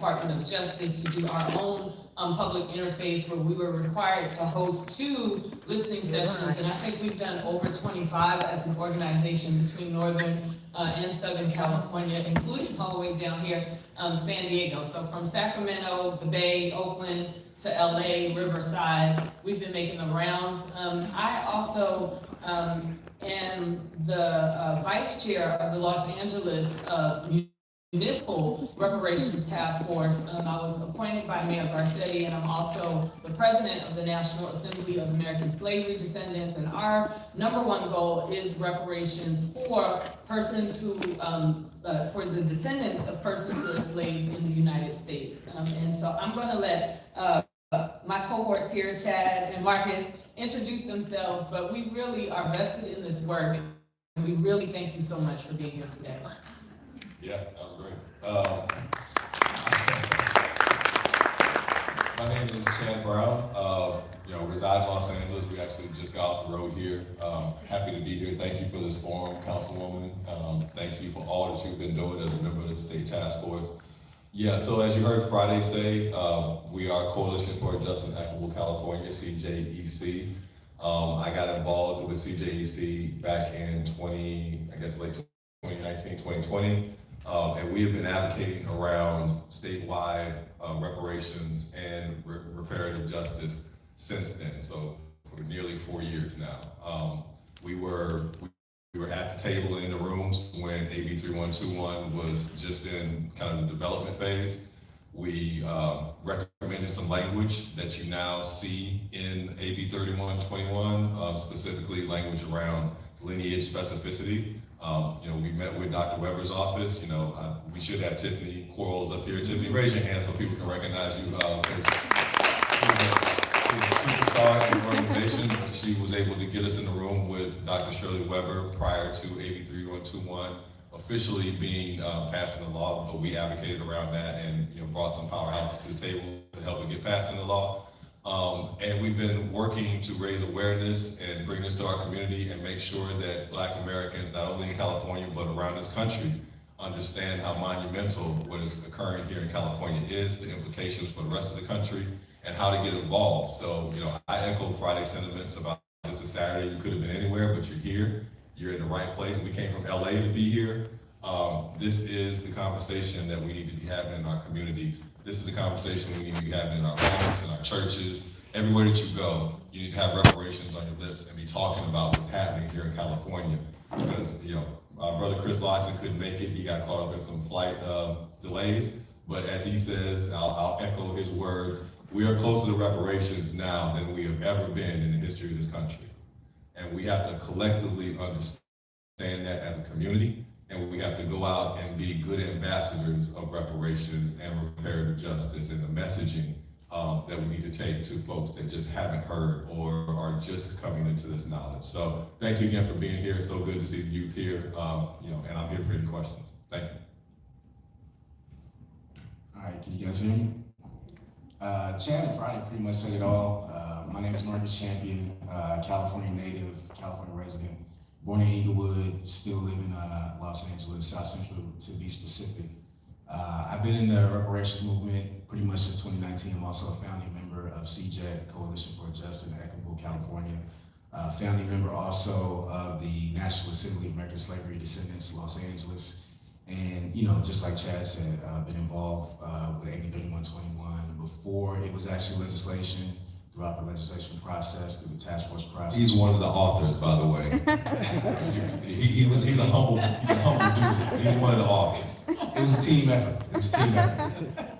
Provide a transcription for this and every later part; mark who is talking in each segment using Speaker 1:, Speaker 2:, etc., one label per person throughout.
Speaker 1: Department of Justice to do our own public interface where we were required to host 2 listening sessions, and I think we've done over 25 as an organization between Northern and Southern California, including all the way down here, San Diego. So from Sacramento, the Bay, Oakland, to LA, Riverside, we've been making the rounds. I also am the vice chair of the Los Angeles Municipal Reparations Task Force. I was appointed by Mayor Garcetti, and I'm also the president of the National Assembly of American Slavery Descendants, and our #1 goal is reparations for persons who, for the descendants of persons who are enslaved in the United States. And so I'm gonna let my cohorts here, Chad and Marcus, introduce themselves, but we really are vested in this work, and we really thank you so much for being here today.
Speaker 2: Yeah, that was great. My name is Chad Brown. Reside in Los Angeles. We actually just got off the road here. Happy to be here. Thank you for this forum, Councilwoman. Thank you for all that you've been doing as a member of the State Task Force. Yeah, so as you heard Friday say, we are Coalition for a Just and Equitable California, CJEC. I got involved with CJEC back in late 2019, 2020. And we have been advocating around statewide reparations and reparative justice since then, so for nearly 4 years now. We were at the table in the rooms when AB 3121 was just in kind of the development phase. We recommended some language that you now see in AB 3121, specifically language around lineage specificity. We met with Dr. Weber's office. We should have Tiffany Quarles up here. Tiffany, raise your hand so people can recognize you. Because she's a superstar in the organization. She was able to get us in the room with Dr. Shirley Weber prior to AB 3121 officially being passed into law, but we advocated around that and brought some powerhouses to the table to help it get passed into law. And we've been working to raise awareness and bring this to our community and make sure that Black Americans, not only in California, but around this country, understand how monumental what is occurring here in California is, the implications for the rest of the country, and how to get involved. So, I echo Friday's sentiments about this is Saturday. You could have been anywhere, but you're here. You're in the right place. We came from LA to be here. This is the conversation that we need to be having in our communities. This is the conversation we need to be having in our homes, in our churches, everywhere that you go. You need to have reparations on your lips and be talking about what's happening here in California. Because, our brother Chris Lodson couldn't make it. He got caught up in some flight delays. But as he says, I'll echo his words, we are closer to reparations now than we have ever been in the history of this country. And we have to collectively understand that as a community. And we have to go out and be good ambassadors of reparations and reparative justice and the messaging that we need to take to folks that just haven't heard or are just coming into this knowledge. So thank you again for being here. It's so good to see the youth here, and I'm here for any questions. Thank you.
Speaker 3: All right, can you guys hear me? Chad and Friday pretty much said it all. My name is Marcus Champion, California native, California resident. Born in Inglewood, still live in Los Angeles, South Central to be specific. I've been in the reparations movement pretty much since 2019. I'm also a founding member of CJEC, Coalition for a Just and Equitable California. Founding member also of the National Assembly of American Slavery Descendants, Los Angeles. And just like Chad said, I've been involved with AB 3121 before it was actually legislation, throughout the legislation process, through the task force process.
Speaker 2: He's one of the authors, by the way. He's a humble dude. He's one of the authors.
Speaker 3: It was a team effort.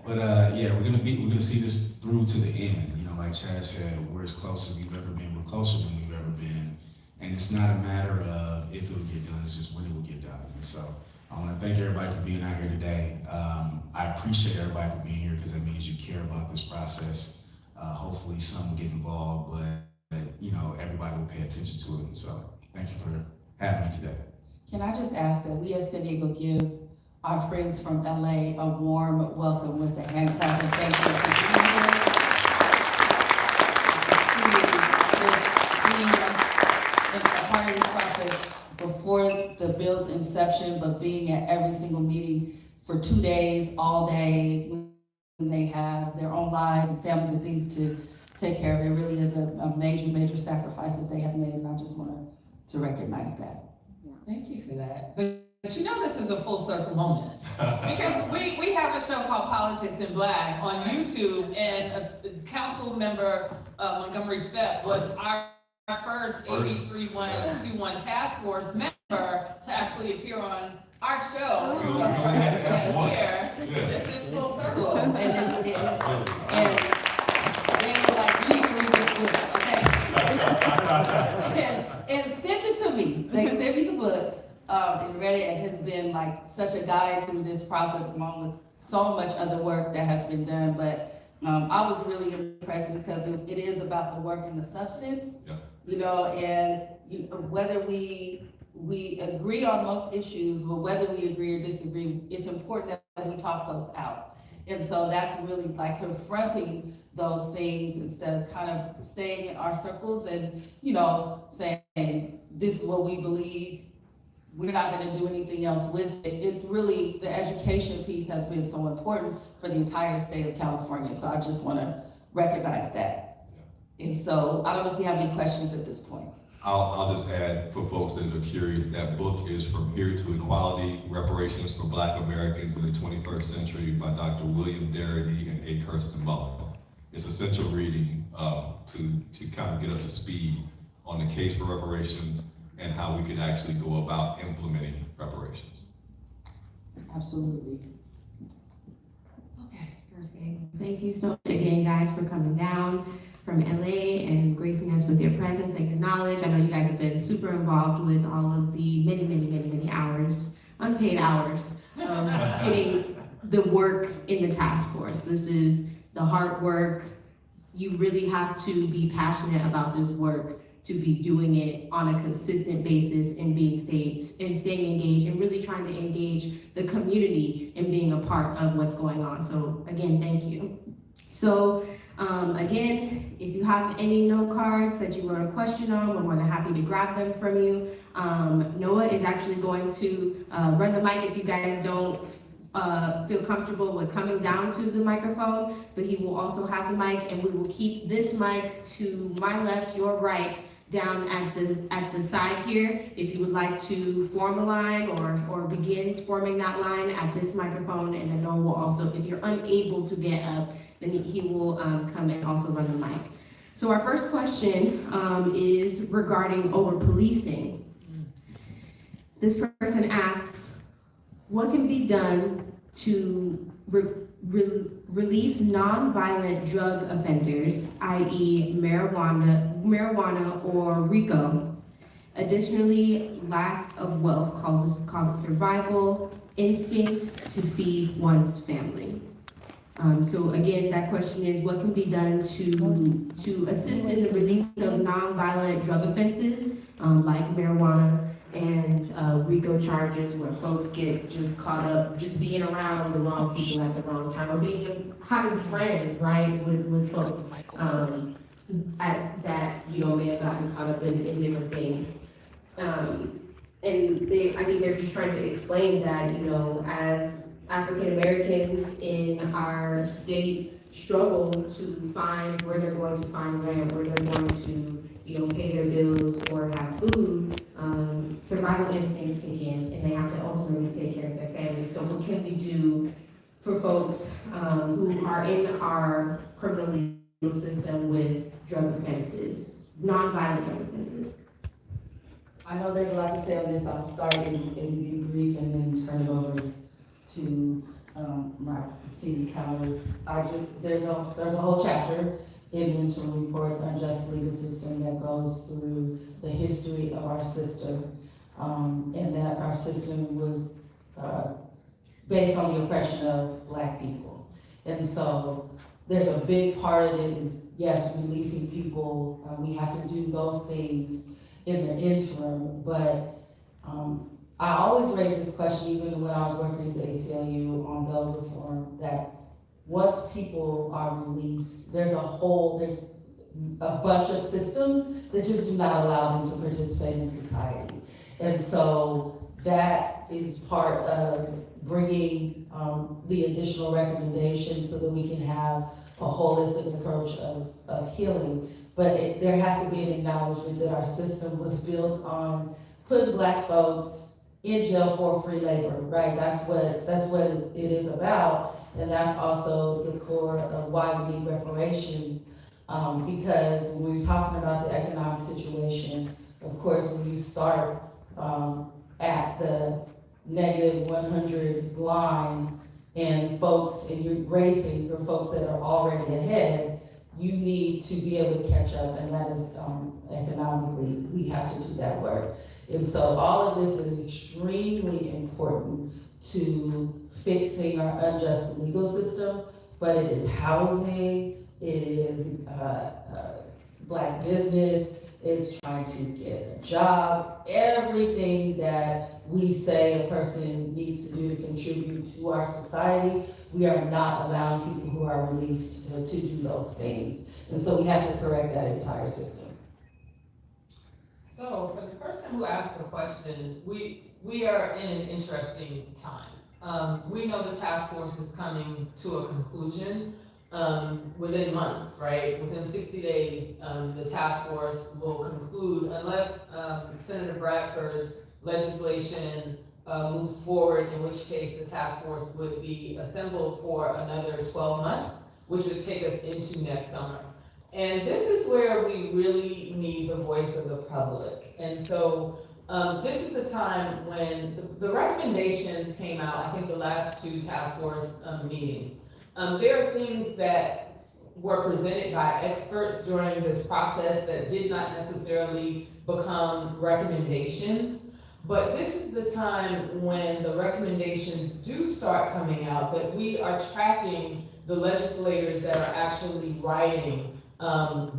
Speaker 3: But yeah, we're gonna see this through to the end. Like Chad said, we're as close as we've ever been. We're closer than we've ever been. And it's not a matter of if it will get done, it's just when it will get done. And so I want to thank everybody for being out here today. I appreciate everybody for being here because that means you care about this process. Hopefully some will get involved, but everybody will pay attention to it. And so thank you for having me today.
Speaker 4: Can I just ask that we as San Diego give our friends from LA a warm welcome with a hand clap and thank you for being here. Being in a part of this process before the bill's inception, but being at every single meeting for 2 days, all day, they have their own lives and families and things to take care of. It really is a major, major sacrifice that they have made, and I just wanted to recognize that.
Speaker 1: Thank you for that. But you know this is a full circle moment. Because we have a show called Politics in Black on YouTube, and Councilmember Montgomery Stepp was our first AB 3121 task force member to actually appear on our show.
Speaker 2: We only had to ask once.
Speaker 1: This is full circle.
Speaker 4: And they were like, you need to read this book, okay? and sent it to me. They sent me the book, and read it, and has been like such a guide through this process, along with so much other work that has been done. But I was really impressed because it is about the work and the substance, you know, and whether we agree on most issues, but whether we agree or disagree, it's important that we talk those out. And so that's really like confronting those things instead of kind of staying in our circles and, you know, saying, this is what we believe, we're not gonna do anything else with it. It really, the education piece has been so important for the entire state of California. So I just wanna recognize that. And so I don't know if you have any questions at this point.
Speaker 2: I'll just add for folks that are curious, that book is From Here to Equality, Reparations for Black Americans in the 21st Century by Dr. William Darity and A. Kirsten Mullen. It's essential reading to kind of get up to speed on the case for reparations and how we could actually go about implementing reparations.
Speaker 4: Absolutely.
Speaker 5: Okay, perfect. Thank you so much again, guys, for coming down from LA and gracing us with your presence and your knowledge. I know you guys have been super involved with all of the many hours, unpaid hours, of getting the work in the task force. This is the hard work. You really have to be passionate about this work to be doing it on a consistent basis and staying engaged and really trying to engage the community and being a part of what's going on. So again, thank you. So again, if you have any note cards that you want to question on, we're more than happy to grab them from you. Noah is actually going to run the mic if you guys don't feel comfortable with coming down to the microphone, but he will also have the mic, and we will keep this mic to my left, your right, down at the side here. If you would like to form a line or begin forming that line at this microphone, and then Noah will also, if you're unable to get up, then he will come and also run the mic. So our first question is regarding over-policing. This person asks, what can be done to release non-violent drug offenders, i.e. marijuana or RICO? Additionally, lack of wealth causes survival instinct to feed one's family. So again, that question is, what can be done to assist in the release of non-violent drug offenses like marijuana and RICO charges, where folks get just caught up just being around the wrong people at the wrong time, or having friends, right, with folks that may have gotten caught up in different things. I think they're just trying to explain that, as African Americans in our state struggle to find where they're going to find rent, where they're going to, pay their bills or have food, survival instincts kick in, and they have to ultimately take care of their families. So what can we do for folks who are in our criminal legal system with drug offenses, non-violent drug offenses?
Speaker 4: I know there's a lot to say on this. I'll start and be brief and then turn it over to my esteemed colleagues. There's a whole chapter in the interim report, the unjust legal system, that goes through the history of our system, and that our system was based on the oppression of Black people. And so there's a big part of it is, yes, releasing people. We have to do those things in the interim, but I always raise this question, even when I was working at the ACLU on bail reform, that once people are released, there's a bunch of systems that just do not allow them to participate in society. And so that is part of bringing the additional recommendations so that we can have a holistic approach of healing. But there has to be an acknowledgement that our system was built on putting Black folks in jail for free labor, right? That's what it is about, and that's also the core of why we need reparations. Because when we're talking about the economic situation, of course, when you start at the negative 100 line and you're racing for folks that are already ahead, you need to be able to catch up, and that is economically, we have to do that work. And so all of this is extremely important to fixing our unjust legal system, but it is housing, it is Black business, it's trying to get a job, everything that we say a person needs to do to contribute to our society, we are not allowing people who are released to do those things. And so we have to correct that entire system.
Speaker 1: So for the person who asked the question, we are in an interesting time. We know the task force is coming to a conclusion within months, right? Within 60 days, the task force will conclude unless Senator Bradford's legislation moves forward, in which case the task force would be assembled for another 12 months, which would take us into next summer. And this is where we really need the voice of the public. And so this is the time when the recommendations came out, I think the last two task force meetings. There are things that were presented by experts during this process that did not necessarily become recommendations. But this is the time when the recommendations do start coming out, that we are tracking the legislators that are actually writing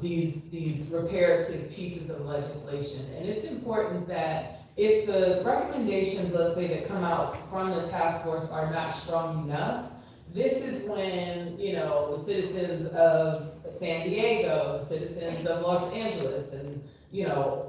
Speaker 1: these reparative pieces of legislation. And it's important that if the recommendations, let's say, that come out from the task force are not strong enough, this is when, the citizens of San Diego, citizens of Los Angeles, and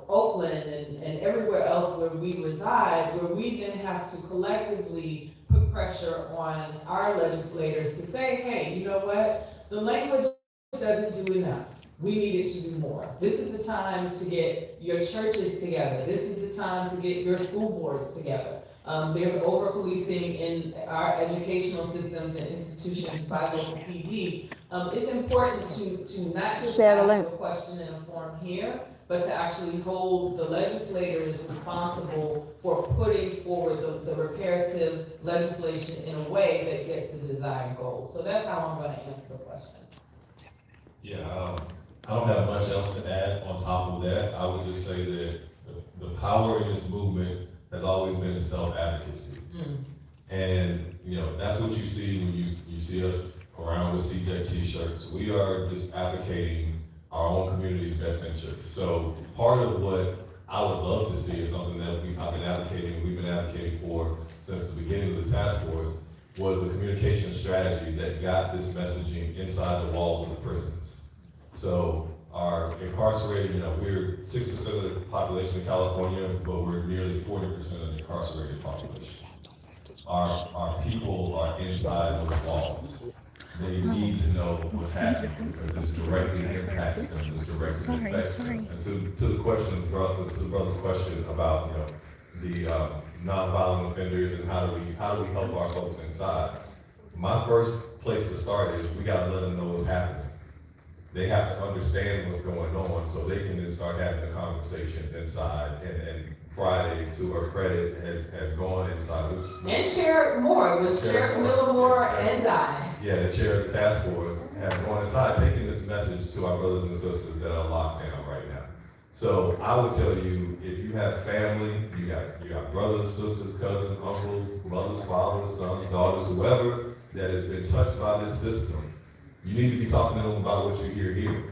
Speaker 1: Oakland and everywhere else where we reside, where we then have to collectively put pressure on our legislators to say, hey, you know what? The language doesn't do enough. We need it to do more. This is the time to get your churches together. This is the time to get your school boards together. There's over-policing in our educational systems and institutions by local PD. It's important to not just ask a question in a forum here, but to actually hold the legislators responsible for putting forward the reparative legislation in a way that gets the desired goal. So that's how I'm going to answer the question.
Speaker 2: Yeah, I don't have much else to add on top of that. I would just say that the power in this movement has always been self-advocacy. And, that's what you see when you see us around with CJ t-shirts. We are just advocating our own community's best interest. So part of what I would love to see is something that we've been advocating for since the beginning of the task force, was the communication strategy that got this messaging inside the walls of the prisons. So our incarcerated, we're 6% of the population in California, but we're nearly 40% of the incarcerated population. Our people are inside those walls. They need to know what's happening because this directly impacts them, this directly affects them. And so to the brother's question about, the nonviolent offenders and how do we help our folks inside? My first place to start is we gotta let them know what's happening. They have to understand what's going on so they can then start having the conversations inside. And Friday, to her credit, has gone inside.
Speaker 1: And Chair Moore, it was Chair Camilla Moore and I.
Speaker 2: Yeah, the chair of the task force have gone inside, taking this message to our brothers and sisters that are locked down right now. So I would tell you, if you have family, you got brothers, sisters, cousins, uncles, mothers, fathers, sons, daughters, whoever that has been touched by this system, you need to be talking to them about what you hear here.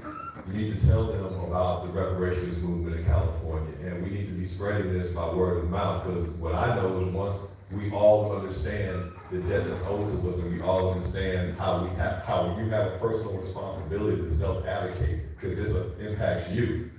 Speaker 2: You need to tell them about the reparations movement in California, and we need to be spreading this by word of mouth, because what I know is once we all understand the debt that's owed to us, and we all understand how you have a personal responsibility to self-advocate, because this impacts you.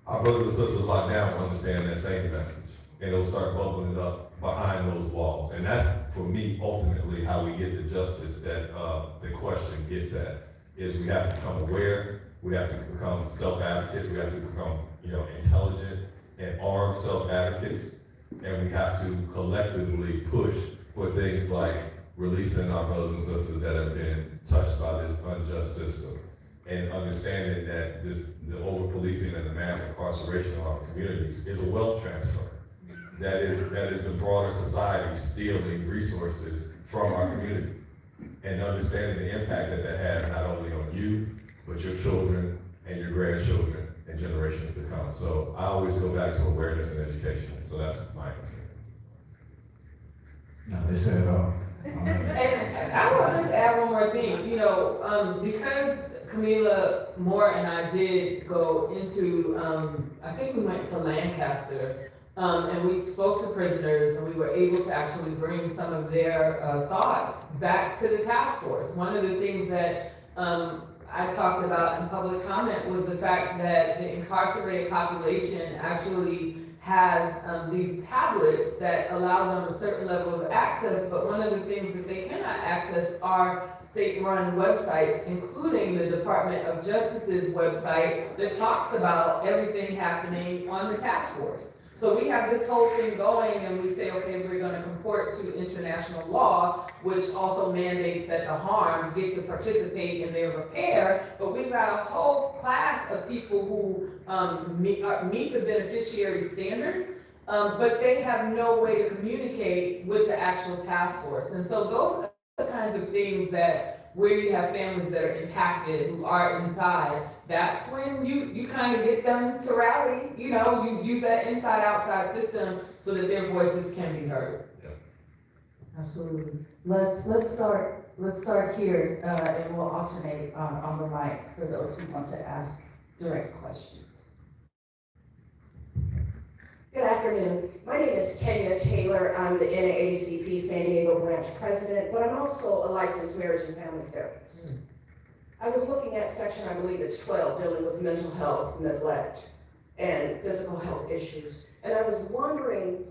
Speaker 2: Our brothers and sisters locked down will understand that same message, and it'll start bubbling it up behind those walls. And that's, for me, ultimately how we get the justice that the question gets at, is we have to become aware, we have to become self-advocates, we have to become, intelligent and armed self-advocates, and we have to collectively push for things like releasing our brothers and sisters that have been touched by this unjust system, and understanding that the over-policing and the mass incarceration of our communities is a wealth transfer. That is the broader society stealing resources from our community, and understanding the impact that has not only on you, but your children and your grandchildren and generations to come. So I always go back to awareness and education. So that's my answer.
Speaker 3: No, they said it all.
Speaker 1: And I will just add one more thing, because Camila Moore and I did go into, I think we went to Lancaster, and we spoke to prisoners, and we were able to actually bring some of their thoughts back to the task force. One of the things that I talked about in public comment was the fact that the incarcerated population actually has these tablets that allow them a certain level of access, but one of the things that they cannot access are state-run websites, including the Department of Justice's website that talks about everything happening on the task force. So we have this whole thing going, and we say, okay, we're going to comport to international law, which also mandates that the harmed get to participate in their repair, but we've got a whole class of people who meet the beneficiary standard, but they have no way to communicate with the actual task force. And so those are the kinds of things that where you have families that are impacted who are inside, that's when you kind of get them to rally, you use that inside-outside system so that their voices can be heard.
Speaker 2: Yeah.
Speaker 4: Absolutely. Let's start here, and we'll alternate on the mic for those who want to ask direct questions.
Speaker 6: Good afternoon. My name is Kenya Taylor. I'm the NAACP San Diego branch president, but I'm also a licensed marriage and family therapist. I was looking at section, I believe it's 12, dealing with mental health, neglect, and physical health issues. And I was wondering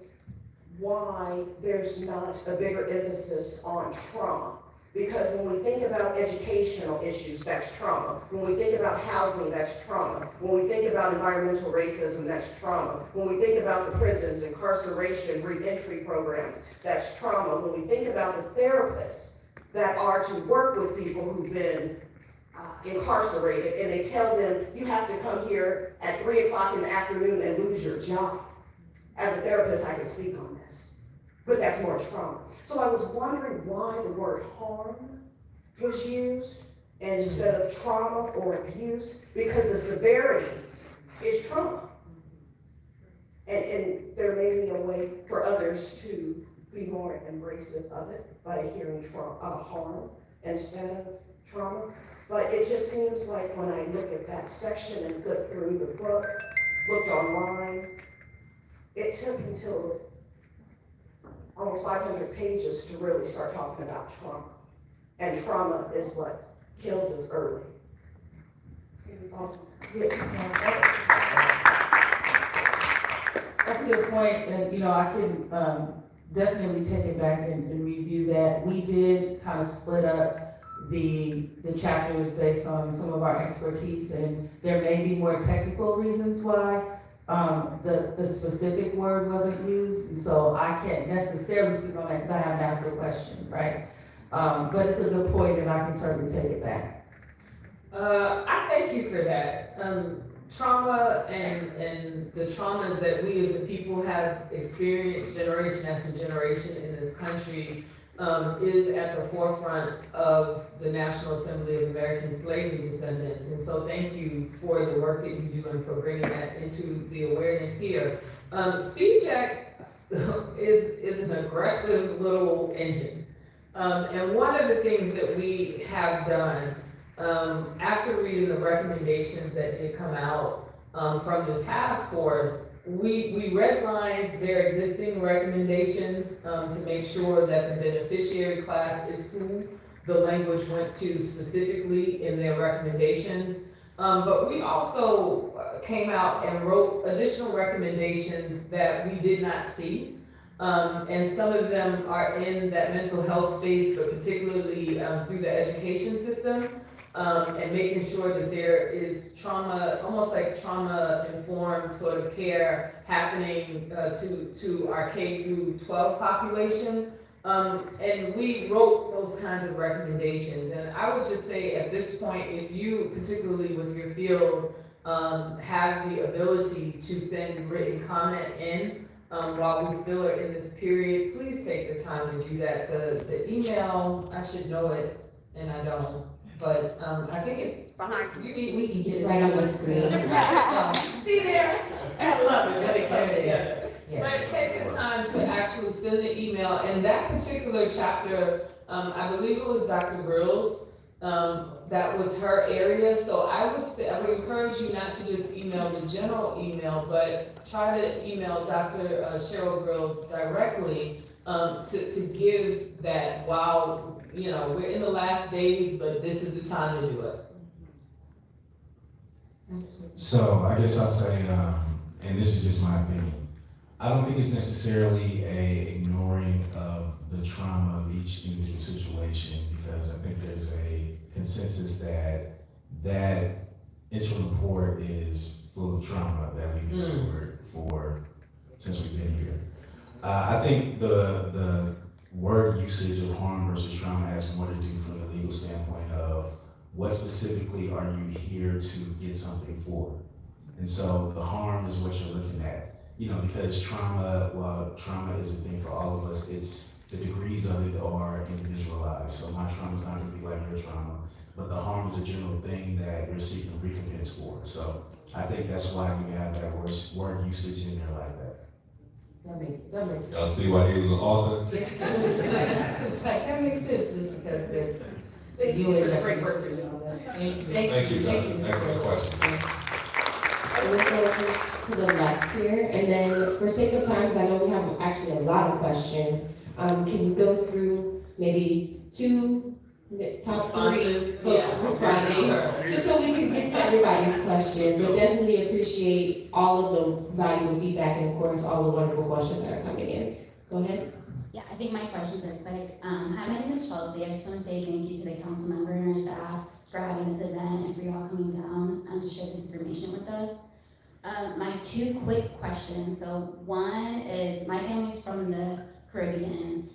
Speaker 6: why there's not a bigger emphasis on trauma. Because when we think about educational issues, that's trauma. When we think about housing, that's trauma. When we think about environmental racism, that's trauma. When we think about the prisons, incarceration, re-entry programs, that's trauma. When we think about the therapists that are to work with people who've been incarcerated, and they tell them, you have to come here at 3 o'clock in the afternoon and lose your job. As a therapist, I can speak on this, but that's more trauma. So I was wondering why the word harm was used instead of trauma or abuse, because the severity is trauma. And there may be a way for others to be more embracive of it by hearing harm instead of trauma. But it just seems like when I look at that section and flip through the book, looked online, it took until almost 500 pages to really start talking about trauma. And trauma is what kills us early. Any thoughts on that?
Speaker 4: That's a good point, and I can definitely take it back and review that. We did kind of split up the chapters based on some of our expertise, and there may be more technical reasons why the specific word wasn't used, and so I can't necessarily speak on that because I haven't asked the question, right? But it's a good point, and I can certainly take it back.
Speaker 1: I thank you for that. Trauma and the traumas that we as a people have experienced generation after generation in this country is at the forefront of the National Assembly of American Slavery Descendants. And so thank you for the work that you do and for bringing that into the awareness here. CJAC is an aggressive little engine. And one of the things that we have done after reading the recommendations that did come out from the task force, we redlined their existing recommendations to make sure that the beneficiary class is who the language went to specifically in their recommendations. But we also came out and wrote additional recommendations that we did not see And some of them are in that mental health space, but particularly through the education system. And making sure that there is trauma, almost like trauma-informed sort of care happening to our K through 12 population. And we wrote those kinds of recommendations. And I would just say at this point, if you, particularly with your field, have the ability to send written comment in while we still are in this period, please take the time to do that. The email, I should know it, and I don't. But I think it's behind you. We can get
Speaker 5: It's
Speaker 1: it
Speaker 5: right on the screen.
Speaker 1: See there? I love it. Let it come together.
Speaker 4: Yeah.
Speaker 1: But take the time to actually send the email. And that particular chapter, I believe it was Dr. Grills, that was her area. So I would encourage you not to just email the general email, but try to email Dr. Cheryl Grills directly to give that, wow, you know, we're in the last days, but this is the time to do it.
Speaker 3: So I guess I'll say, and this is just my opinion, I don't think it's necessarily a ignoring of the trauma of each individual situation, because I think there's a consensus that that interim report is full of trauma that we've endured since we've been here. I think the word usage of harm versus trauma has more to do from the legal standpoint of what specifically are you here to get something for? And so the harm is what you're looking at. You know, because trauma, while trauma is a thing for all of us, it's the degrees of it are individualized. So my trauma is not gonna be like your trauma, but the harm is a general thing that you're seeking recompense for. So I think that's why you have that word usage in there like that.
Speaker 4: That makes sense.
Speaker 2: Y'all see why he was an author?
Speaker 4: It's like, that makes sense just because there's, you and great work you're doing that.
Speaker 2: Thank you, that's an excellent question.
Speaker 5: So let's go to the left here, and then for sake of time, because I know we have actually a lot of questions, can you go through maybe top three folks responding, just so we can get to everybody's question, but definitely appreciate all of the valuable feedback and of course, all the wonderful questions that are coming in. Go ahead.
Speaker 7: Yeah, I think my questions are quick. Hi, my name is Chelsea. I just want to say thank you to the council member and our staff for having this event and for y'all coming down to share this information with us. My two quick questions. So one is, my family's from the Caribbean.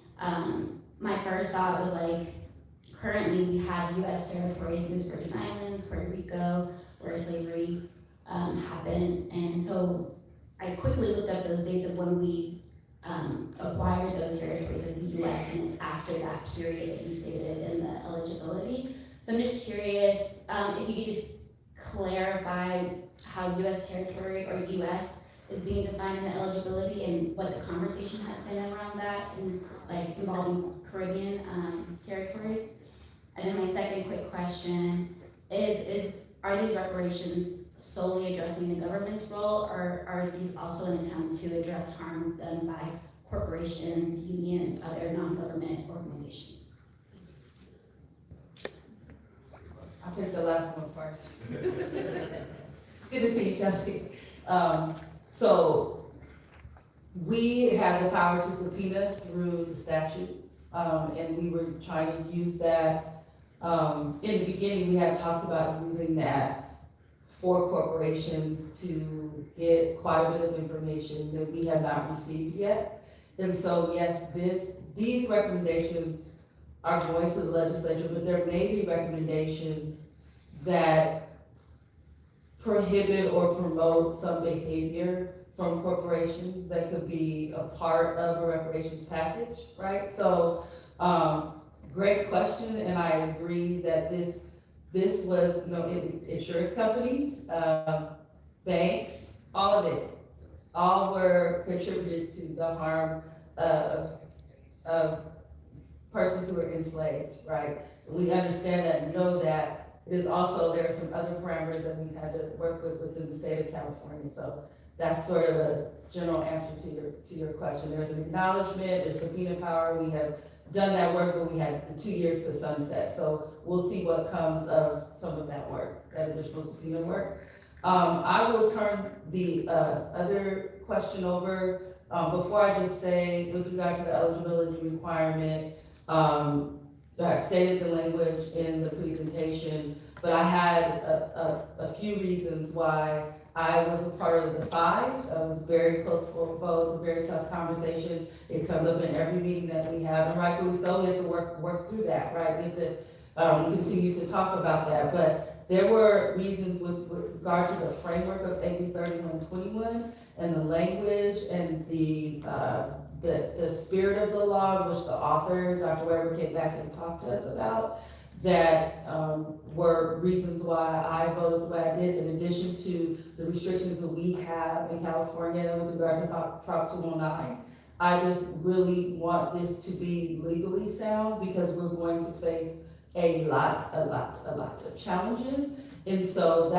Speaker 7: My first thought was like, currently we have U.S. territories, such as Virgin Islands, Puerto Rico, where slavery happened. And so I quickly looked up those dates of when we acquired those territories as the U.S. and it's after that period that you stated in the eligibility. So I'm just curious if you could just clarify how U.S. territory or U.S. is being defined in the eligibility and what the conversation has been around that and like involving Caribbean territories. And then my second quick question is are these reparations solely addressing the government's role, or are these also an attempt to address harms done by corporations, unions, other non-government organizations?
Speaker 4: I'll take the last one first. Good to see you, Chelsea. So we have the power to subpoena through the statute, and we were trying to use that. In the beginning, we had talked about using that for corporations to get quite a bit of information that we have not received yet. And so, yes, these recommendations are going to the legislature, but there may be recommendations that prohibit or promote some behavior from corporations that could be a part of a reparations package, right? So, great question, and I agree that this was, insurance companies, banks, all of it, all were contributors to the harm of persons who were enslaved, right? We understand that and know that. It is also, there are some other parameters that we've had to work with within the state of California. So that's sort of a general answer to your question. There's an acknowledgement, there's subpoena power. We have done that work, but we had the 2 years to sunset. So we'll see what comes of some of that work, that additional subpoena work. I will turn the other question over Before I just say, with regard to the eligibility requirement, I stated the language in the presentation, but I had a few reasons why I was a part of the 5. It was very close for votes, a very tough conversation. It comes up in every meeting that we have, and rightfully so, we have to work through that, right? We have to continue to talk about that, but there were reasons with regard to the framework of AB 3121 and the language and the spirit of the law, which the author, Dr. Weber, came back and talked to us about, that were reasons why I voted the way I did, in addition to the restrictions that we have in California with regard to Prop 209. I just really want this to be legally sound, because we're going to face a lot of challenges. And so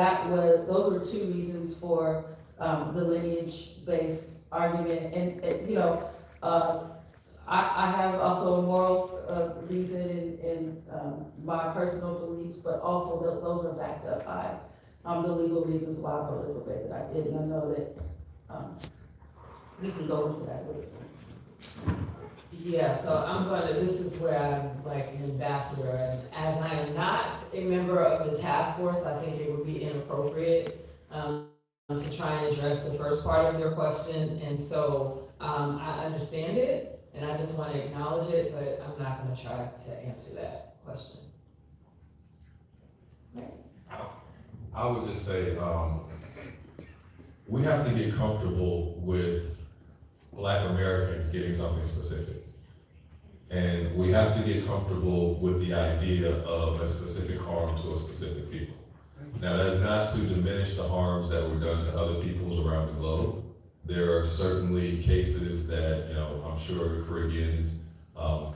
Speaker 4: those were 2 reasons for the lineage-based argument. And you know, I have also a moral reason in my personal beliefs, but also those are backed up by the legal reasons why I voted the way that I did. And I know that we can go into that later.
Speaker 1: Yeah, so this is where I'm like an ambassador, and as I am not a member of the task force, I think it would be inappropriate to try and address the first part of your question, and so I understand it, and I just want to acknowledge it, but I'm not going to try to answer that question.
Speaker 2: I would just say, we have to get comfortable with Black Americans getting something specific. And we have to get comfortable with the idea of a specific harm to a specific people. Now, that's not to diminish the harms that were done to other peoples around the globe. There are certainly cases that, I'm sure Caribbeans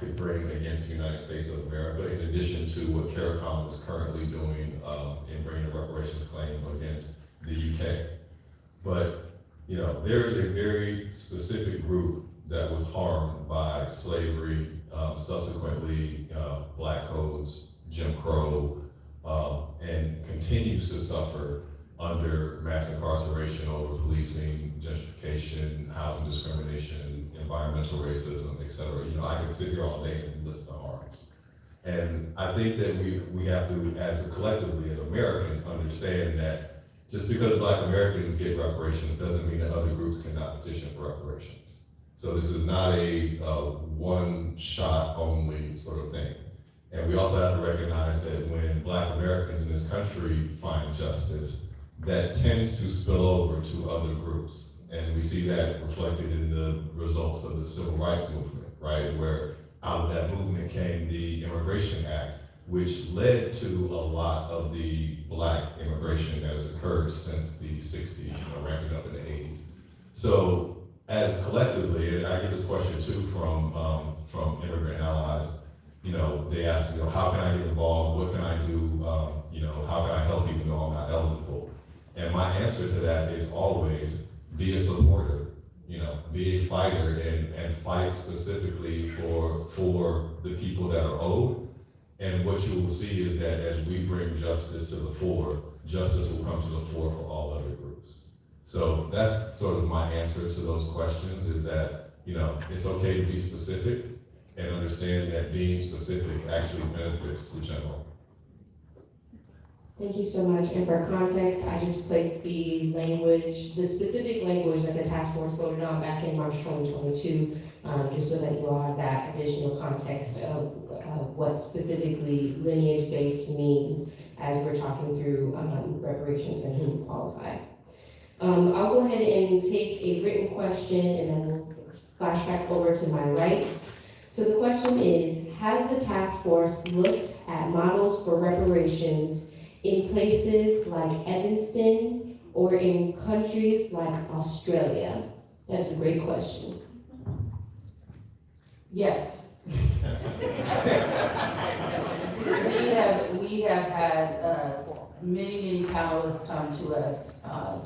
Speaker 2: could bring against the United States of America, in addition to what CARICOM is currently doing in bringing a reparations claim against the UK. But, there is a very specific group that was harmed by slavery, subsequently Black codes, Jim Crow, and continues to suffer under mass incarceration, over policing, gentrification, housing discrimination, environmental racism, et cetera. I could sit here all day and list the harms. And I think that we have to, collectively as Americans, understand that just because Black Americans get reparations doesn't mean that other groups cannot petition for reparations. So this is not a one-shot only sort of thing. And we also have to recognize that when Black Americans in this country find justice, that tends to spill over to other groups. And we see that reflected in the results of the Civil Rights Movement, right? Where out of that movement came the Immigration Act, which led to a lot of the Black immigration that has occurred since the 60s, ramping up in the 80s. So as collectively, and I get this question too from immigrant allies, they ask, how can I get involved? What can I do? How can I help even though I'm not eligible? And my answer to that is always be a supporter, be a fighter and fight specifically for the people that are owed. And what you will see is that as we bring justice to the fore, justice will come to the fore for all other groups. So that's sort of my answer to those questions, is that, it's okay to be specific and understand that being specific actually benefits the general.
Speaker 5: Thank you so much. And for context, I just placed the specific language that the task force voted on back in March 2022, just so that you all have that additional context of what specifically lineage-based means as we're talking through reparations and who qualify. I'll go ahead and take a written question and then we'll flash back over to my right. So the question is, has the task force looked at models for reparations in places like Evanston or in countries like Australia? That's a great question.
Speaker 4: Yes. We have had many panelists come to us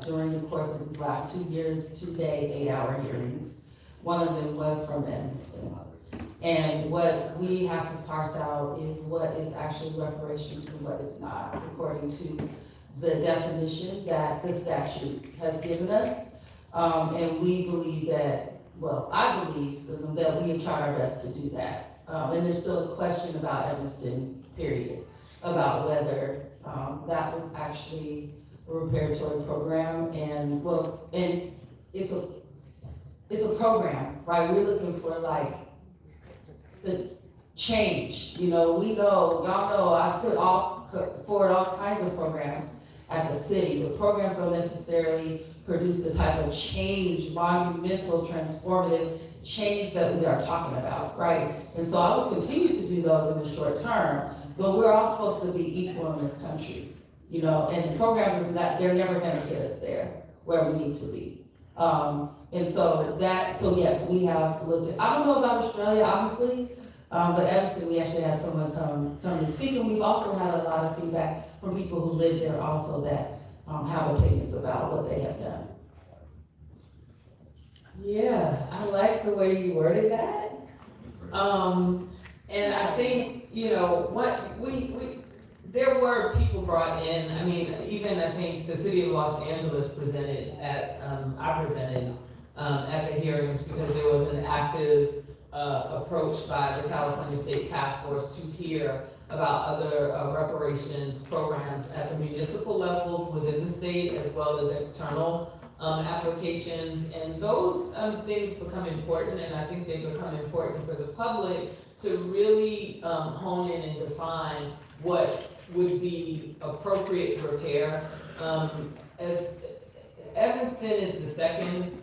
Speaker 4: during the course of these last 2 years, 2-day, 8-hour hearings. One of them was from Evanston. And what we have to parse out is what is actually reparations and what is not, according to the definition that the statute has given us. And we believe that well, I believe that we have tried our best to do that. And there's still a question about Evanston, period, about whether, that was actually a reparatory program, and, well, and it's a program, right? We're looking for like the change, we know, y'all know, I put forward all kinds of programs at the city, but programs don't necessarily produce the type of change, monumental, transformative change that we are talking about, right? And so I will continue to do those in the short term, but we're all supposed to be equal in this country, and the programs they're never gonna get us there where we need to be. And so yes, we have looked at, I don't know about Australia, obviously, but Evanston, we actually had someone come and speak, and we've also had a lot of feedback from people who live there also that have opinions about what they have done.
Speaker 1: Yeah, I like the way you worded that. And I think, what there were people brought in, even I think the city of Los Angeles presented I presented at the hearings because there was an active approach by the California State Task Force to hear about other reparations programs at the municipal levels within the state as well as external applications, and those things become important, and I think they become important for the public to really hone in and define what would be appropriate repair. As Evanston is the second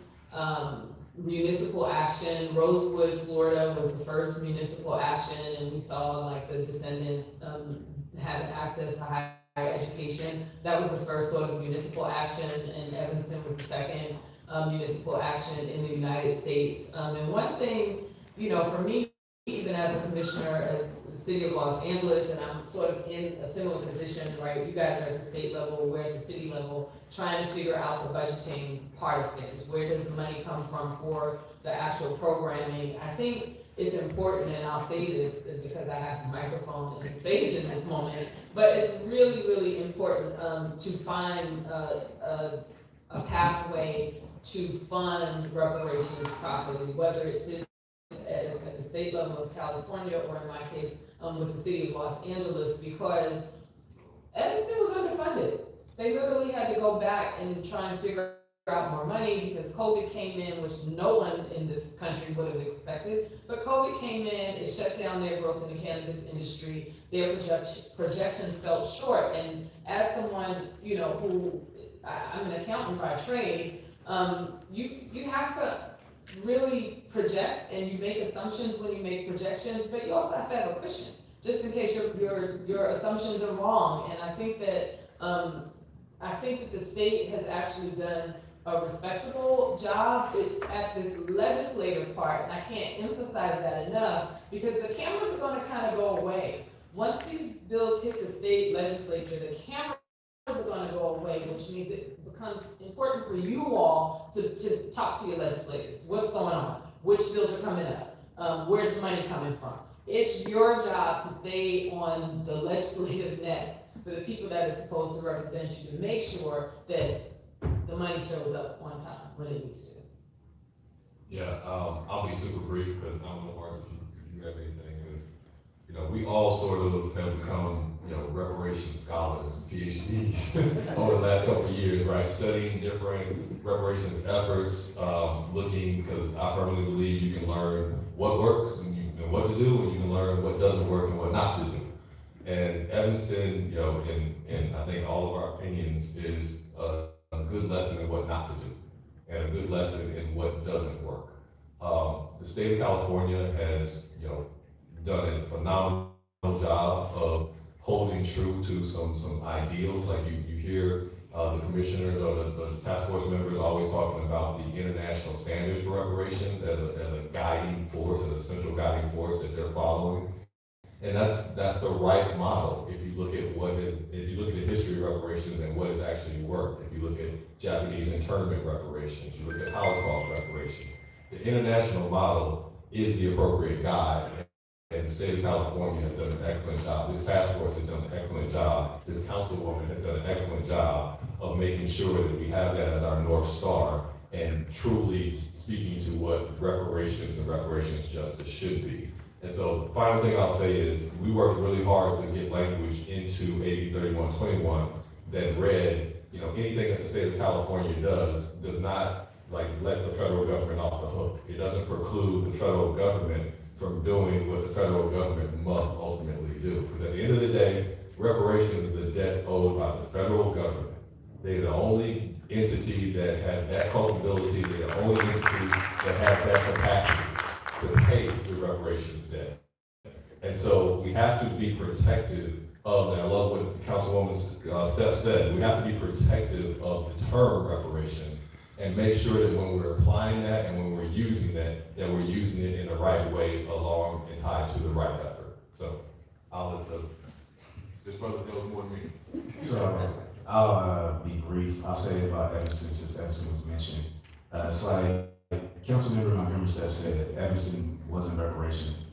Speaker 1: municipal action. Rosewood, Florida was the first municipal action, and we saw like the descendants having access to higher education. That was the first sort of municipal action, and Evanston was the second municipal action in the United States. And one thing, for me, even as a commissioner, as the city of Los Angeles, and I'm sort of in a similar position, right? You guys are at the state level, we're at the city level, trying to figure out the budgeting part of things. Where does the money come from for the actual programming? I think it's important, and I'll say this because I have the microphone and the stage in this moment, but it's really, really important to find a pathway to fund reparations properly, whether it's at the state level of California, or in my case, with the city of Los Angeles, because Evanston was underfunded. They literally had to go back and try and figure out more money because COVID came in, which no one in this country would have expected. But COVID came in, it shut down their growth in the cannabis industry. Their projections fell short. And as someone, who I'm an accountant by trade, you have to really project, and you make assumptions when you make projections, but you also have to have a cushion just in case your assumptions are wrong. And I think that the state has actually done a respectable job. It's at this legislative part, and I can't emphasize that enough, because the cameras are going to kind of go away once these bills hit the state legislature. The cameras are going to go away, which means it becomes important for you all to talk to your legislators. What's going on? Which bills are coming up? Where's the money coming from? It's your job to stay on the legislative nets for the people that are supposed to represent you, to make sure that the money shows up on time when it needs to.
Speaker 2: Yeah, I'll be super brief because I don't know, Mark, if you have anything, because, we all sort of have become, reparations scholars, PhDs over the last couple of years, right? Studying different reparations efforts, looking, because I firmly believe you can learn what works and what to do, and you can learn what doesn't work and what not to do. And Evanston, in I think all of our opinions, is a good lesson in what not to do, and a good lesson in what doesn't work. The state of California has, done a phenomenal job of holding true to some ideals. Like you hear the commissioners or the task force members always talking about the international standards for reparations as a guiding force, as a central guiding force that they're following. And that's the right model. If you look at the history of reparations and what has actually worked, if you look at Japanese internment reparations, you look at Holocaust reparations, the international model is the appropriate guide. And the state of California has done an excellent job. This task force has done an excellent job. This councilwoman has done an excellent job of making sure that we have that as our North Star. and truly speaking to what reparations and reparations justice should be. And so, final thing I'll say is, we worked really hard to get language into AB 3121 that read, anything that the state of California does not let the federal government off the hook. It doesn't preclude the federal government from doing what the federal government must ultimately do. Because at the end of the day, reparations is a debt owed by the federal government. They're the only entity that has that culpability, they're the only entity that has that capacity to pay the reparations debt. And so we have to be protective of, and I love what Councilwoman Steph said, we have to be protective of the term reparations and make sure that when we're applying that and when we're using that we're using it in the right way along and tied to the right effort. So I'll let this brother knows more than me.
Speaker 3: So I'll be brief. I'll say about Evanston, since Evanston was mentioned. It's like Councilmember Montgomery said, Evanston wasn't reparations.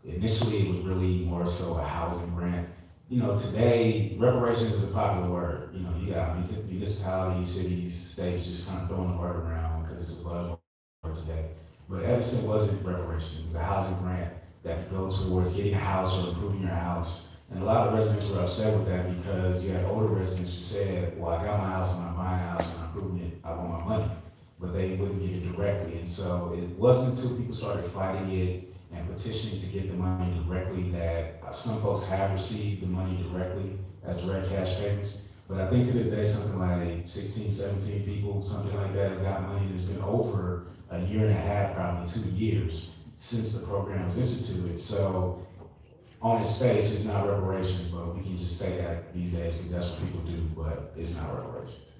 Speaker 3: Initially, it was really more so a housing grant. Today, reparations is a popular word. You got municipalities, cities, states just kind of throwing the word around because it's a buzzword today. But Evanston wasn't reparations. It was a housing grant that could go towards getting a house or improving your house. And a lot of residents were upset with that because you had older residents who said, well, I got my house, I'm not buying a house, I'm not improving it, I want my money. But they wouldn't get it directly. And so it wasn't until people started fighting it and petitioning to get the money directly that some folks have received the money directly as direct cash payments. But I think to this day, something like 16, 17 people, something like that, have got money. It's been over a year and a half, probably 2 years since the program was instituted. So on its face, it's not reparations, but we can just say that these days because that's what people do, but it's not reparations.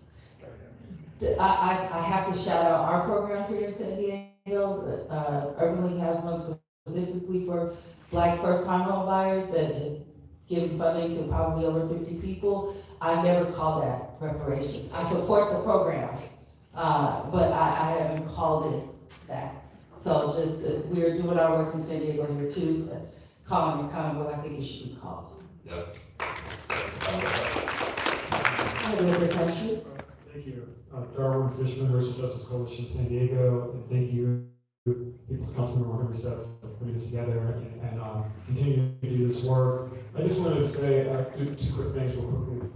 Speaker 4: I have to shout out our programs here in San Diego. Urban League has one specifically for Black first-time home buyers that have given funding to probably over 50 people. I never call that reparations. I support the program, but I haven't called it that. So just, we're doing our work in San Diego here too, but calling it kind of what I think it should be called.
Speaker 2: Yep.
Speaker 4: Any other question?
Speaker 8: Thank you. Darwin Fishman, Racial Justice Coalition, San Diego, and thank you, People's Councilmember Montgomery Steph, for putting this together and continuing to do this work. I just wanted to say two quick things real quickly.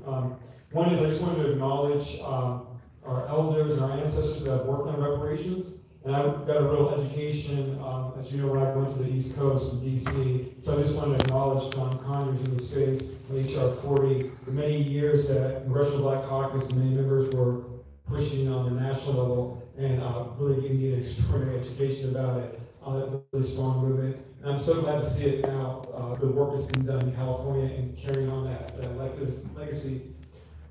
Speaker 8: One is I just wanted to acknowledge our elders and our ancestors that have worked on reparations. And I've got a real education, as you know, when I went to the East Coast in DC. So I just wanted to acknowledge John Conyers in the space, HR 40, the many years that Congressional Black Caucus and many members were pushing on the national level and really giving me an extraordinary education about it, that really strong movement. And I'm so glad to see it now, the work that's been done in California and carrying on that legacy.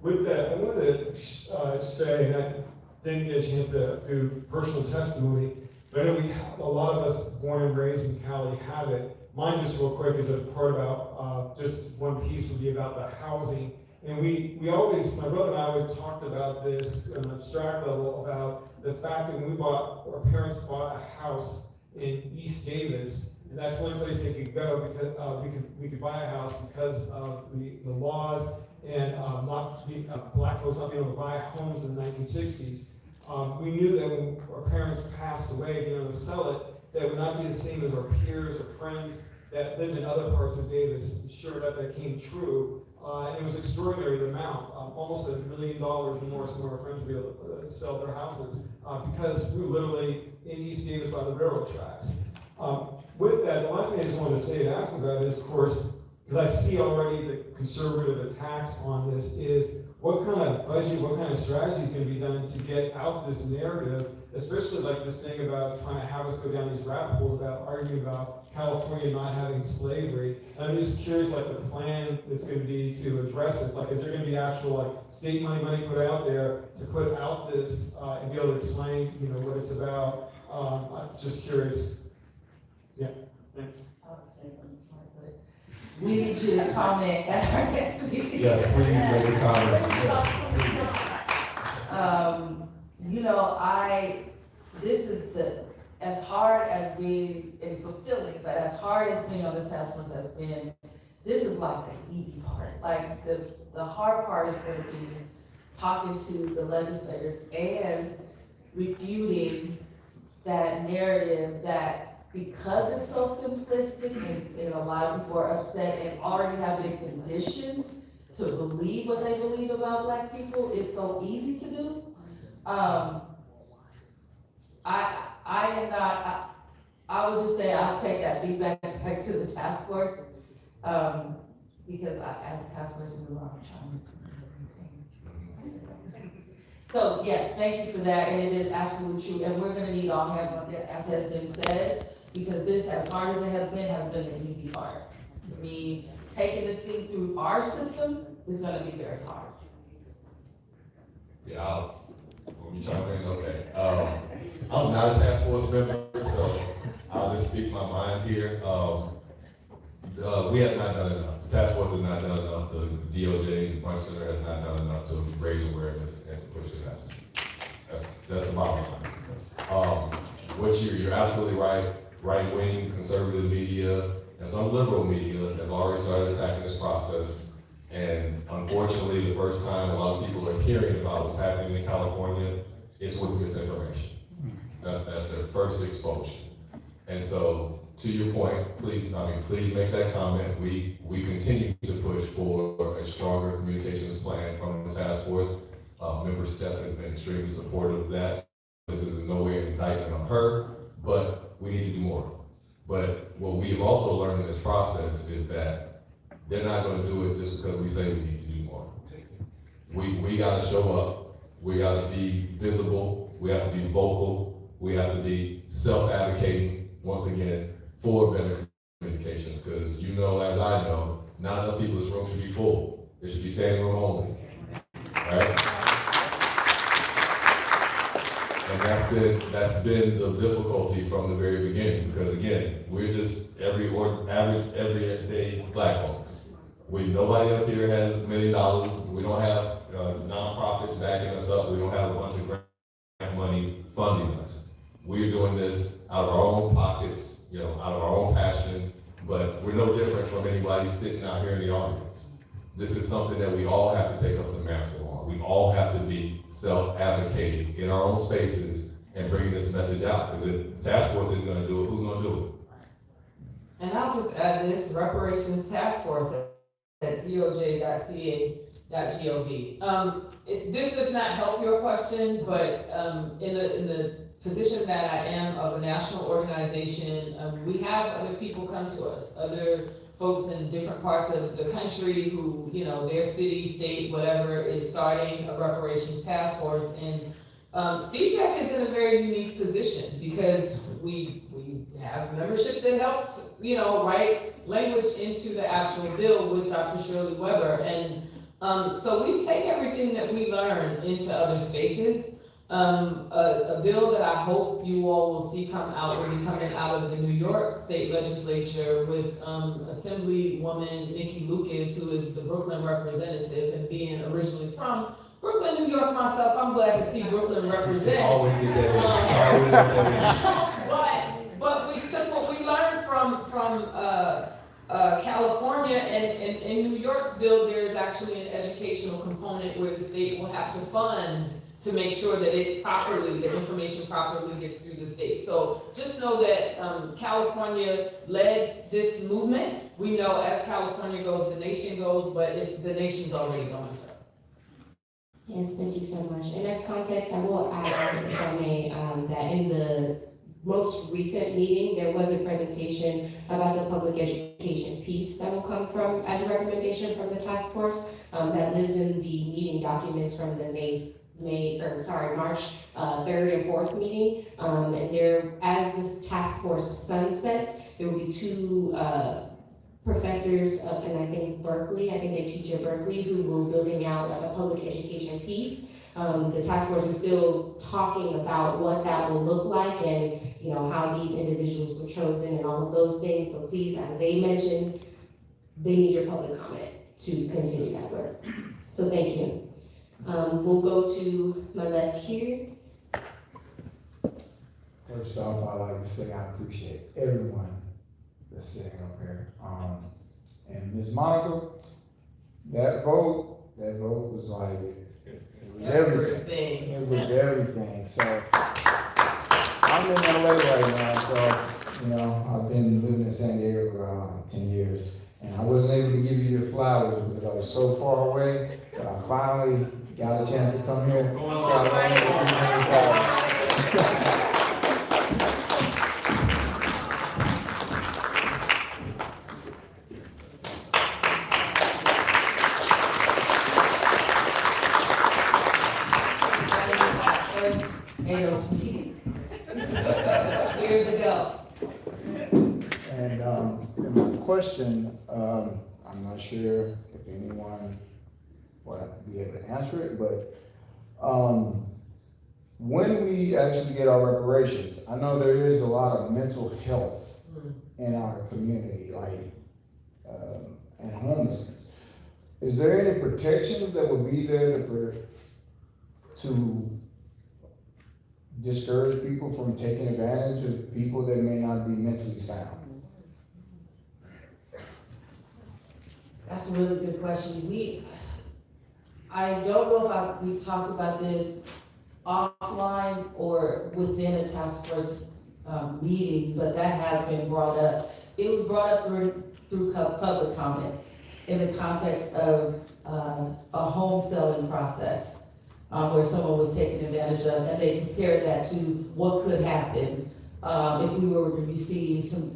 Speaker 8: With that, I wanted to say that didn't get a chance to do personal testimony, but I know a lot of us born and raised in Cali have it. Mine, just real quick, is a part about, just one piece would be about the housing. And we always, my brother and I always talked about this on an abstract level, about the fact that when our parents bought a house in East Davis, and that's the only place they could go because we could buy a house because of the laws and black folks not being able to buy homes in the 1960s. We knew that when our parents passed away, being able to sell it, that would not be the same as our peers or friends that lived in other parts of Davis. Sure enough, that came true. And it was extraordinary, the amount, almost $1 million more some of our friends would be able to sell their houses because we were literally in East Davis by the railroad tracks. With that, the last thing I just wanted to say and ask about is, of course, because I see already the conservative attacks on this, is what kind of budget, what kind of strategy is going to be done to get out this narrative, especially like this thing about trying to have us go down these rabbit holes about arguing about California not having slavery. And I'm just curious, like the plan that's going to be to address this. Like, is there going to be actual like state money put out there to put out this and be able to explain, what it's about? I'm just curious. Yeah, thanks.
Speaker 4: We need you to comment at our next meeting.
Speaker 2: Yes, please make a comment.
Speaker 4: Yes. This is as hard as being and fulfilling, but as hard as being on this task force has been, this is like the easy part. Like the hard part is going to be talking to the legislators and refuting that narrative that because it's so simplistic and a lot of people are upset and already have been conditioned to believe what they believe about Black people, it's so easy to do. I would just say I'll take that feedback back to the task force, because as a task force member, I'm trying to. So yes, thank you for that, and it is absolutely true, and we're gonna need all hands on deck, as has been said, because this, as hard as it has been the easy part. Me taking this thing through our system is gonna be very hard.
Speaker 2: Yeah, when you chime in, okay. I'm not a task force member, so I'll just speak my mind here. We have not done enough. The task force has not done enough. The DOJ, the Punch Center has not done enough to raise awareness and to push the message. That's the bottom line. You're absolutely right. Right-wing conservative media and some liberal media have already started attacking this process. And unfortunately, the first time a lot of people are hearing about what's happening in California, it's with misinformation. That's their first exposure. And so, to your point, please make that comment. We continue to push for a stronger communications plan from the task force. Member Steph has been extremely supportive of that. This is in no way an indictment on her, but we need to do more. But what we have also learned in this process is that they're not going to do it just because we say we need to do more. We got to show up. We got to be visible. We have to be vocal. We have to be self-advocating, once again, for better communications. Because you know, as I know, not enough people in this room should be full. It should be standing room only. Right? And that's been the difficulty from the very beginning. Because again, we're just average, everyday Black folks. Nobody up here has $1 million. We don't have nonprofits backing us up. We don't have a bunch of grant money funding us. We're doing this out of our own pockets, out of our own passion, but we're no different from anybody sitting out here in the audience. This is something that we all have to take up the mantle on. We all have to be self-advocating in our own spaces and bringing this message out. Because if the task force isn't going to do it, who's going to do it?
Speaker 1: And I'll just add this, Reparations Task Force at doj.ca.gov. This does not help your question, but in the position that I am of a national organization, we have other people come to us, other folks in different parts of the country who, their city, state, whatever, is starting a reparations task force. And Steve Jack is in a very unique position because we have membership that helped, write language into the actual bill with Dr. Shirley Weber. And so we take everything that we learn into other spaces. A bill that I hope you all will see come out will be coming out of the New York State Legislature with Assemblywoman Nikki Lucas, who is the Brooklyn representative, and being originally from Brooklyn, New York myself, I'm glad to see Brooklyn represent.
Speaker 2: Always get that in.
Speaker 1: But we took what we learned from California and in New York's bill, there's actually an educational component where the state will have to fund to make sure that the information properly gets through the state. So just know that California led this movement. We know as California goes, the nation goes, but the nation's already going, sir.
Speaker 5: Yes, thank you so much. And as context, I will add, if I may, that in the most recent meeting, there was a presentation about the public education piece that will come from, as a recommendation from the task force, that lives in the meeting documents from the March 3rd and 4th meeting. And there, as this task force sunsets, there will be two professors up in, I think they teach at Berkeley, who will be building out like a public education piece. The task force is still talking about what that will look like and how these individuals were chosen and all of those things. But please, as they mentioned, they need your public comment to continue that work. So thank you. We'll go to my left here.
Speaker 9: First off, I'd like to say I appreciate everyone that's sitting up here. And Ms. Monica, that vote was like, It was everything. It was everything. So I'm in LA right now, so I've been living in San Diego for 10 years. And I wasn't able to give you your flowers because I was so far away, but I finally got a chance to come here. So I wanted to give you your flowers.
Speaker 4: Years ago.
Speaker 9: And my question, I'm not sure if anyone will be able to answer it, but when we actually get our reparations, I know there is a lot of mental health in our community, like, and homelessness. Is there any protections that would be there to discourage people from taking advantage of people that may not be mentally sound?
Speaker 4: That's a really good question. I don't know if we talked about this offline or within a task force meeting, but that has been brought up. It was brought up through public comment in the context of a home selling process where someone was taken advantage of, and they compared that to what could happen if we were to receive some,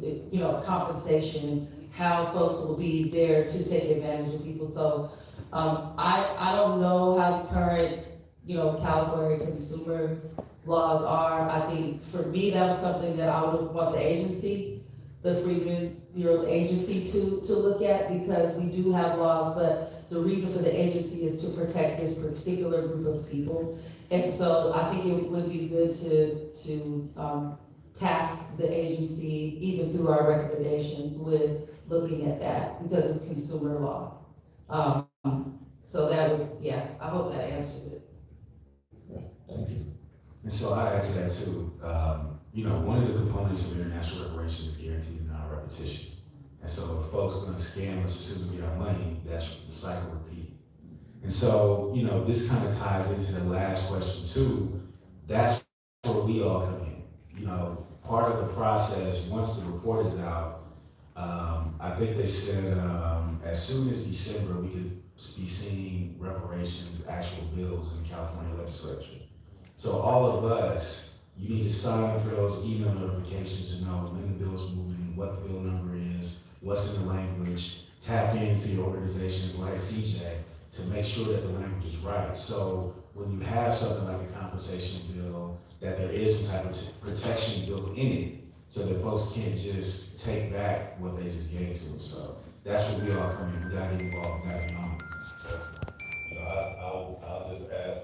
Speaker 4: compensation, how folks will be there to take advantage of people. So I don't know how the current, California consumer laws are. I think for me, that was something that I would want the agency, the Freedmen Bureau agency to look at, because we do have laws, but the reason for the agency is to protect this particular group of people. And so I think it would be good to task the agency, even through our recommendations, with looking at that, because it's consumer law. So that would, I hope that answered it.
Speaker 9: Thank you.
Speaker 3: And so I add to that too. One of the components of international reparations is guaranteed non-repetition. And so if folks are going to scam us as soon as we get our money, that's the cycle repeat. And so, this kind of ties into the last question too. That's where we all come in. Part of the process, once the report is out, I think they said as soon as December, we could be seeing reparations, actual bills in the California legislature. So all of us, you need to sign up for those email notifications to know when the bill's moving, what the bill number is, what's in the language, tap into your organizations like CJ to make sure that the language is right. So when you have something like a compensation bill, that there is some type of protection built in it, so that folks can't just take back what they just gave to them. So that's where we all come in. We gotta get involved, we gotta be on it.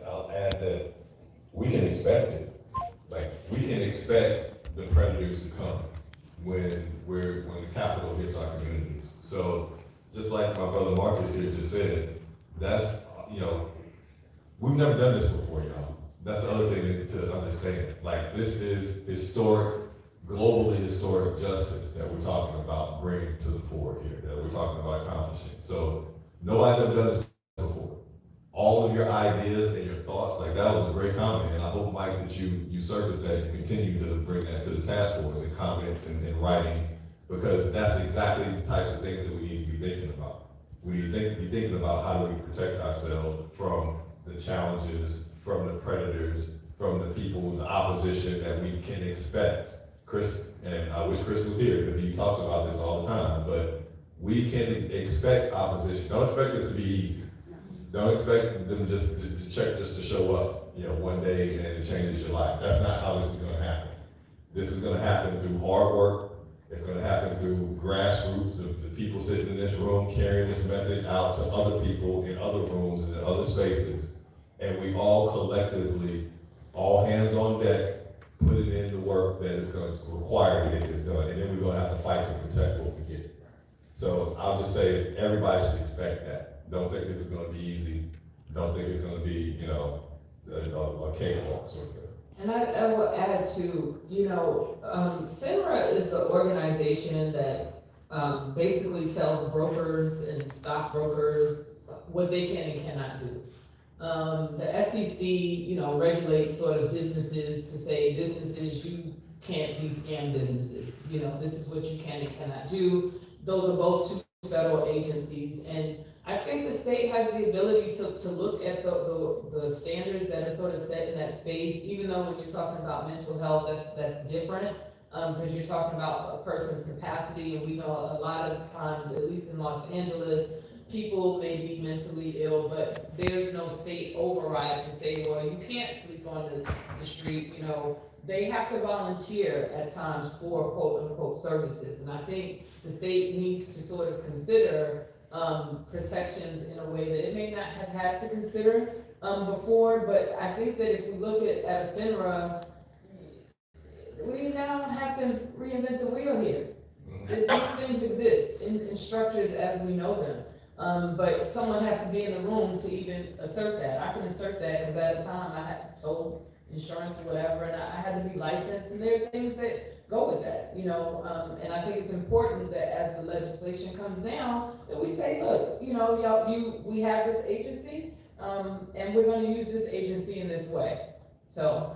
Speaker 2: I'll add that we can expect it. Like, we can expect the predators to come when the capital hits our communities. So just like my brother Marcus here just said, that's, we've never done this before, y'all. That's the other thing to understand. Like, this is historic, globally historic justice that we're talking about bringing to the fore here, that we're talking about accomplishing. So nobody's ever done this before. All of your ideas and your thoughts, like, that was a great comment, and I hope, Mike, that you surface that and continue to bring that to the task force in comments and writing, because that's exactly the types of things that we need to be thinking about. We need to be thinking about how do we protect ourselves from the challenges, from the predators, from the people, the opposition that we can expect. Chris, and I wish Chris was here because he talks about this all the time, but we can expect opposition. Don't expect this to be easy. Don't expect them just to show up, one day and it changes your life. That's not how this is gonna happen. This is gonna happen through hard work. It's gonna happen through grassroots, the people sitting in this room carrying this message out to other people in other rooms and in other spaces. And we all collectively, all hands on deck, putting in the work that is going to require to get this done. And then we're gonna have to fight to protect what we get. So I'll just say, everybody should expect that. Don't think this is gonna be easy. Don't think it's gonna be, a cakewalk sort of thing.
Speaker 1: And I will add to, FINRA is the organization that basically tells brokers and stockbrokers what they can and cannot do. The SEC, regulates sort of businesses to say businesses, you can't be scam businesses. This is what you can and cannot do. Those are both two federal agencies. And I think the state has the ability to look at the standards that are sort of set in that space, even though when you're talking about mental health, that's different. Because you're talking about a person's capacity, and we know a lot of times, at least in Los Angeles, people may be mentally ill, but there's no state override to say, well, you can't sleep on the street. They have to volunteer at times for quote unquote services. And I think the state needs to sort of consider protections in a way that it may not have had to consider before. But I think that if we look at FINRA, we now have to reinvent the wheel here. These things exist in structures as we know them. But someone has to be in the room to even assert that. I can assert that because at the time I had sold insurance or whatever, and I had to be licensed, and there are things that go with that, and I think it's important that as the legislation comes down, that we say, look, we have this agency, and we're gonna use this agency in this way. So,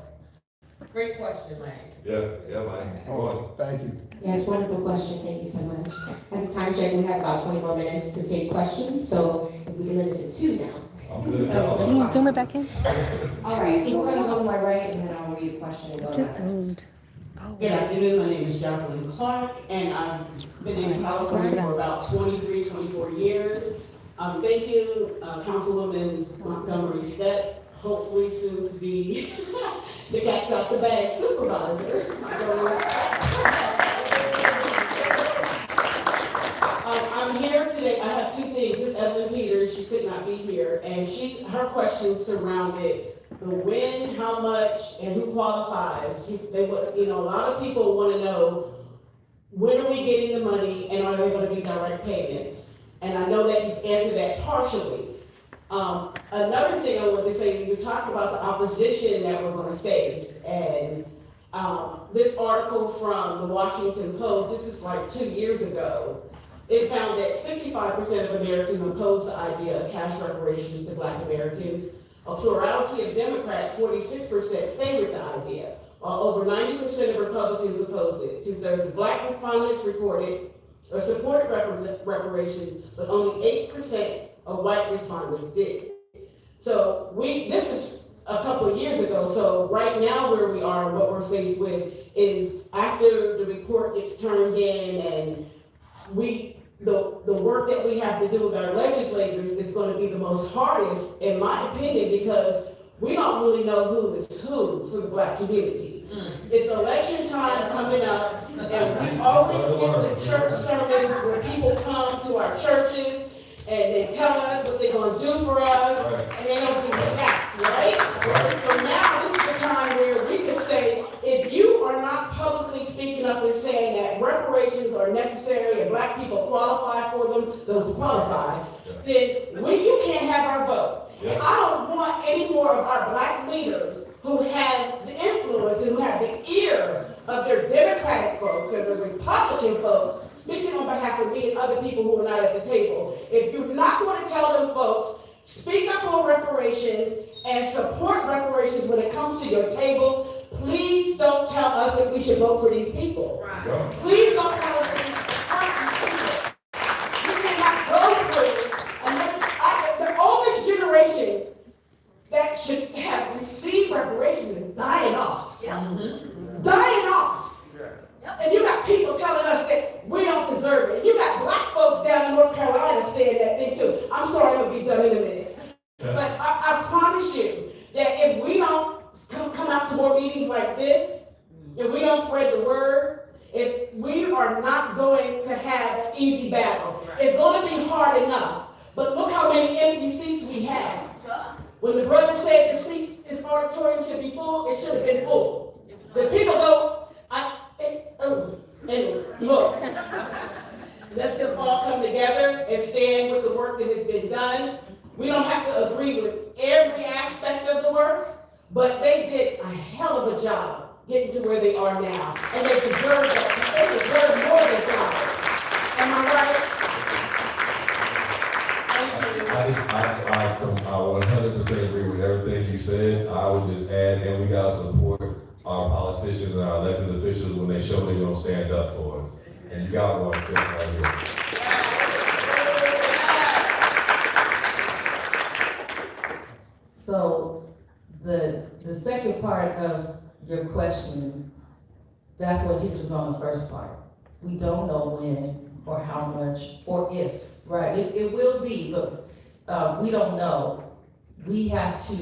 Speaker 1: great question, Mike.
Speaker 2: Yeah, Mike. Come on.
Speaker 9: Thank you.
Speaker 5: Yes, wonderful question. Thank you so much. As a time check, we have about 20 more minutes to take questions, so if we can limit it to 2 now.
Speaker 2: I'm good.
Speaker 10: Can you zoom it back in?
Speaker 5: All right, so we're gonna go to my right, and then I'll read a question and go to
Speaker 10: Just
Speaker 5: my left.
Speaker 10: zoomed. Oh.
Speaker 11: Good afternoon, my name is Jacqueline Clark, and I've been in California for about 24 years. Thank you, Councilwoman Montgomery Stepp, hopefully soon to be the cat's out the bag supervisor. I'm here today, I have 2 things. This Evelyn Peters, she could not be here, and her questions surrounded the when, how much, and who qualifies. A lot of people want to know, when are we getting the money, and are they going to be direct payments? And I know that you've answered that partially. Another thing I want to say, you talked about the opposition that we're going to face, and this article from the Washington Post, this is like 2 years ago, it found that 65% of Americans oppose the idea of cash reparations to Black Americans. A plurality of Democrats, 46%, favored the idea, while over 90% of Republicans opposed it. 2/3 of Black respondents reported or supported reparations, but only 8% of white respondents did. So this is a couple of years ago. So right now where we are, what we're faced with is after the report gets turned in, and the work that we have to do with our legislators is going to be the most hardest, in my opinion, because we don't really know who is who for the Black community. It's election time coming up, and we always get the church sermons where people come to our churches and they tell us what they're going to do for us, and they don't do that, right? So now this is the time where we can say, if you are not publicly speaking up and saying that reparations are necessary and Black people qualify for them, those qualify, then you can't have our vote. Yeah. I don't want any more of our Black leaders who have the influence and who have the ear of their Democratic folks and the Republican folks speaking on behalf of me and other people who are not at the table. If you're not going to tell them folks, speak up on reparations and support reparations when it comes to your table, please don't tell us that we should vote for these people. Right. Please don't tell us that we should support these people. You cannot go through, the oldest generation that should have received reparations is dying off. Yeah. Mm-hmm. Dying off. And you got people telling us that we don't deserve it. You got Black folks down in North Carolina saying that thing too. I'm sorry, it'll be done in a minute. Yeah. But I promise you that if we don't come out to more meetings like this, if we don't spread the word, if we are not going to have an easy battle, it's going to be hard enough. But look how many empty seats we have. When the brother said this auditorium should be full, it should have been full. The people go, anyway, look, let's just all come together and stand with the work that has been done. We don't have to agree with every aspect of the work, but they did a hell of a job getting to where they are now. And they deserve that. They deserve more than that. Am I right? Thank you.
Speaker 2: I 100% 100% agree with everything you said. I would just add, and we gotta support our politicians and our elected officials when they show they're gonna stand up for us. And you got one sitting right here.
Speaker 4: So the second part of your question, that's what hinges on the first part. We don't know when or how much or if, right? It will be, but we don't know. We have to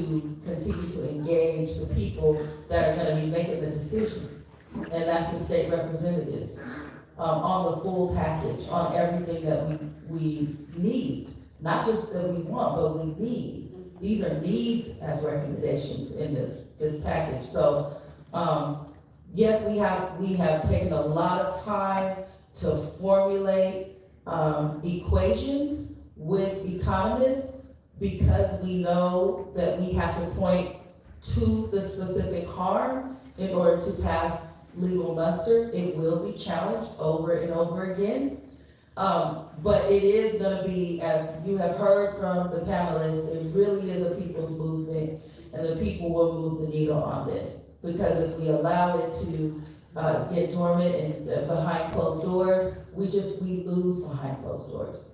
Speaker 4: continue to engage the people that are gonna be making the decision, and that's the state representatives, on the full package, on everything that we need, not just that we want, but we need. These are needs as recommendations in this package. So, yes, we have taken a lot of time to formulate equations with economists, because we know that we have to point to the specific harm in order to pass legal muster. It will be challenged over and over again. But it is gonna be, as you have heard from the panelists, it really is a people's movement, and the people will move the needle on this. Because if we allow it to get dormant and behind closed doors, we lose behind closed doors.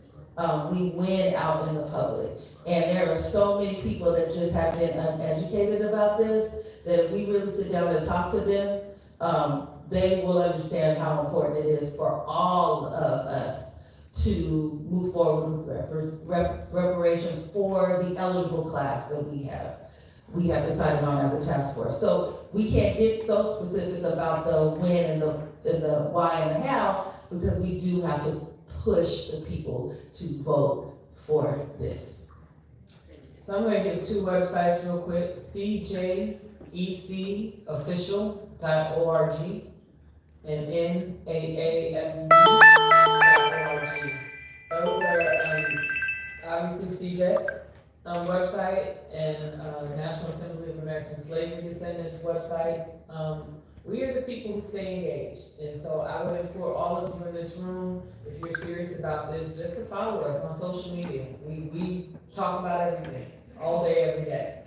Speaker 4: We win out in the public. And there are so many people that just have been uneducated about this, that if we really sit down and talk to them, they will understand how important it is for all of us to move forward with reparations for the eligible class that we have decided on as a task force. So we can't get so specific about the when and the why and the how, because we do have to push the people to vote for this.
Speaker 1: So I'm gonna give two websites real quick, cjecofficial.org and NAASD.org. Those are obviously CJEC's website and National Assembly of American Slavery Descendants websites. We are the people who stay engaged, and so I would implore all of you in this room, if you're serious about this, just to follow us on social media. We talk about everything, all day, every day.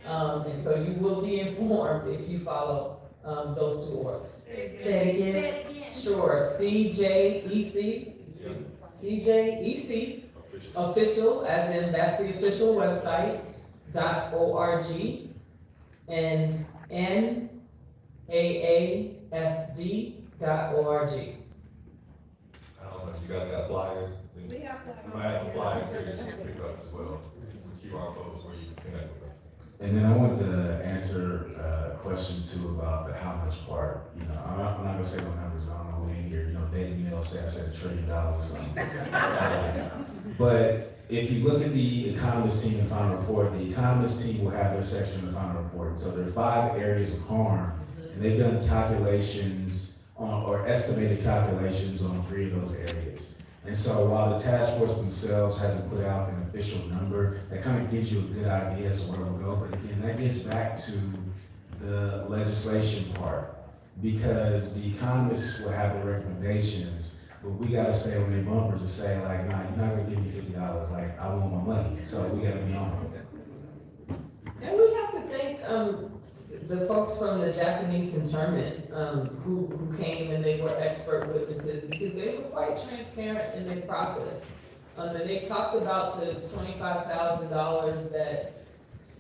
Speaker 1: And so you will be informed if you follow those two orgs.
Speaker 4: Say it again.
Speaker 1: Sure, CJEC, official, as in that's the official website, .org, and NAASD.org.
Speaker 2: I don't know, you guys got flyers? We have flyers. We might have some flyers here that you can pick up as well. QR codes where you can connect with us.
Speaker 3: And then I want to answer a question too about the how much part. You know, I'm not gonna say no numbers. I don't know who in here. You know, Daily Mail say I said $1 trillion or something. But if you look at the economist team and final report, the economist team will have their section in the final report. So there are 5 areas of harm, and they've done calculations on, or estimated calculations on 3 of those areas. And so while the task force themselves hasn't put out an official number, that kind of gives you a good idea as to where we'll go. But again, that gets back to the legislation part, because the economists will have their recommendations, but we gotta stay on their bumpers and say like, nah, you're not gonna give me $50, like, I want my money. So we gotta be on it.
Speaker 1: And we have to thank the folks from the Japanese internment who came and they were expert witnesses, because they were quite transparent in their process. And they talked about the $25,000 that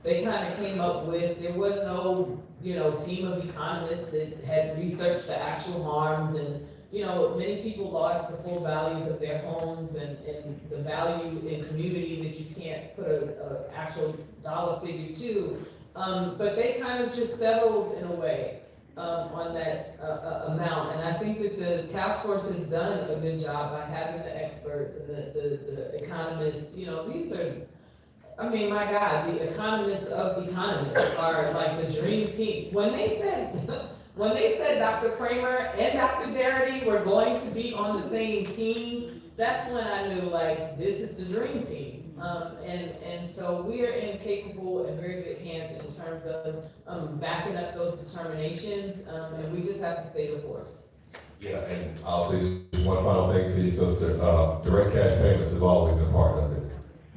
Speaker 1: they kind of came up with. There was no, team of economists that had researched the actual harms, and many people lost the full values of their homes and the value in community that you can't put a actual dollar figure to. But they kind of just settled in a way on that amount. And I think that the task force has done a good job by having the experts and the economists. These are, my God, the economists of economists are like the dream team. When they said Dr. Kramer and Dr. Darity were going to be on the same team, that's when I knew, like, this is the dream team. And so we are in capable and very good hands in terms of backing up those determinations, and we just have to stay the course.
Speaker 2: Yeah, and I'll say just one final thing to you, sister. Direct cash payments have always been part of it.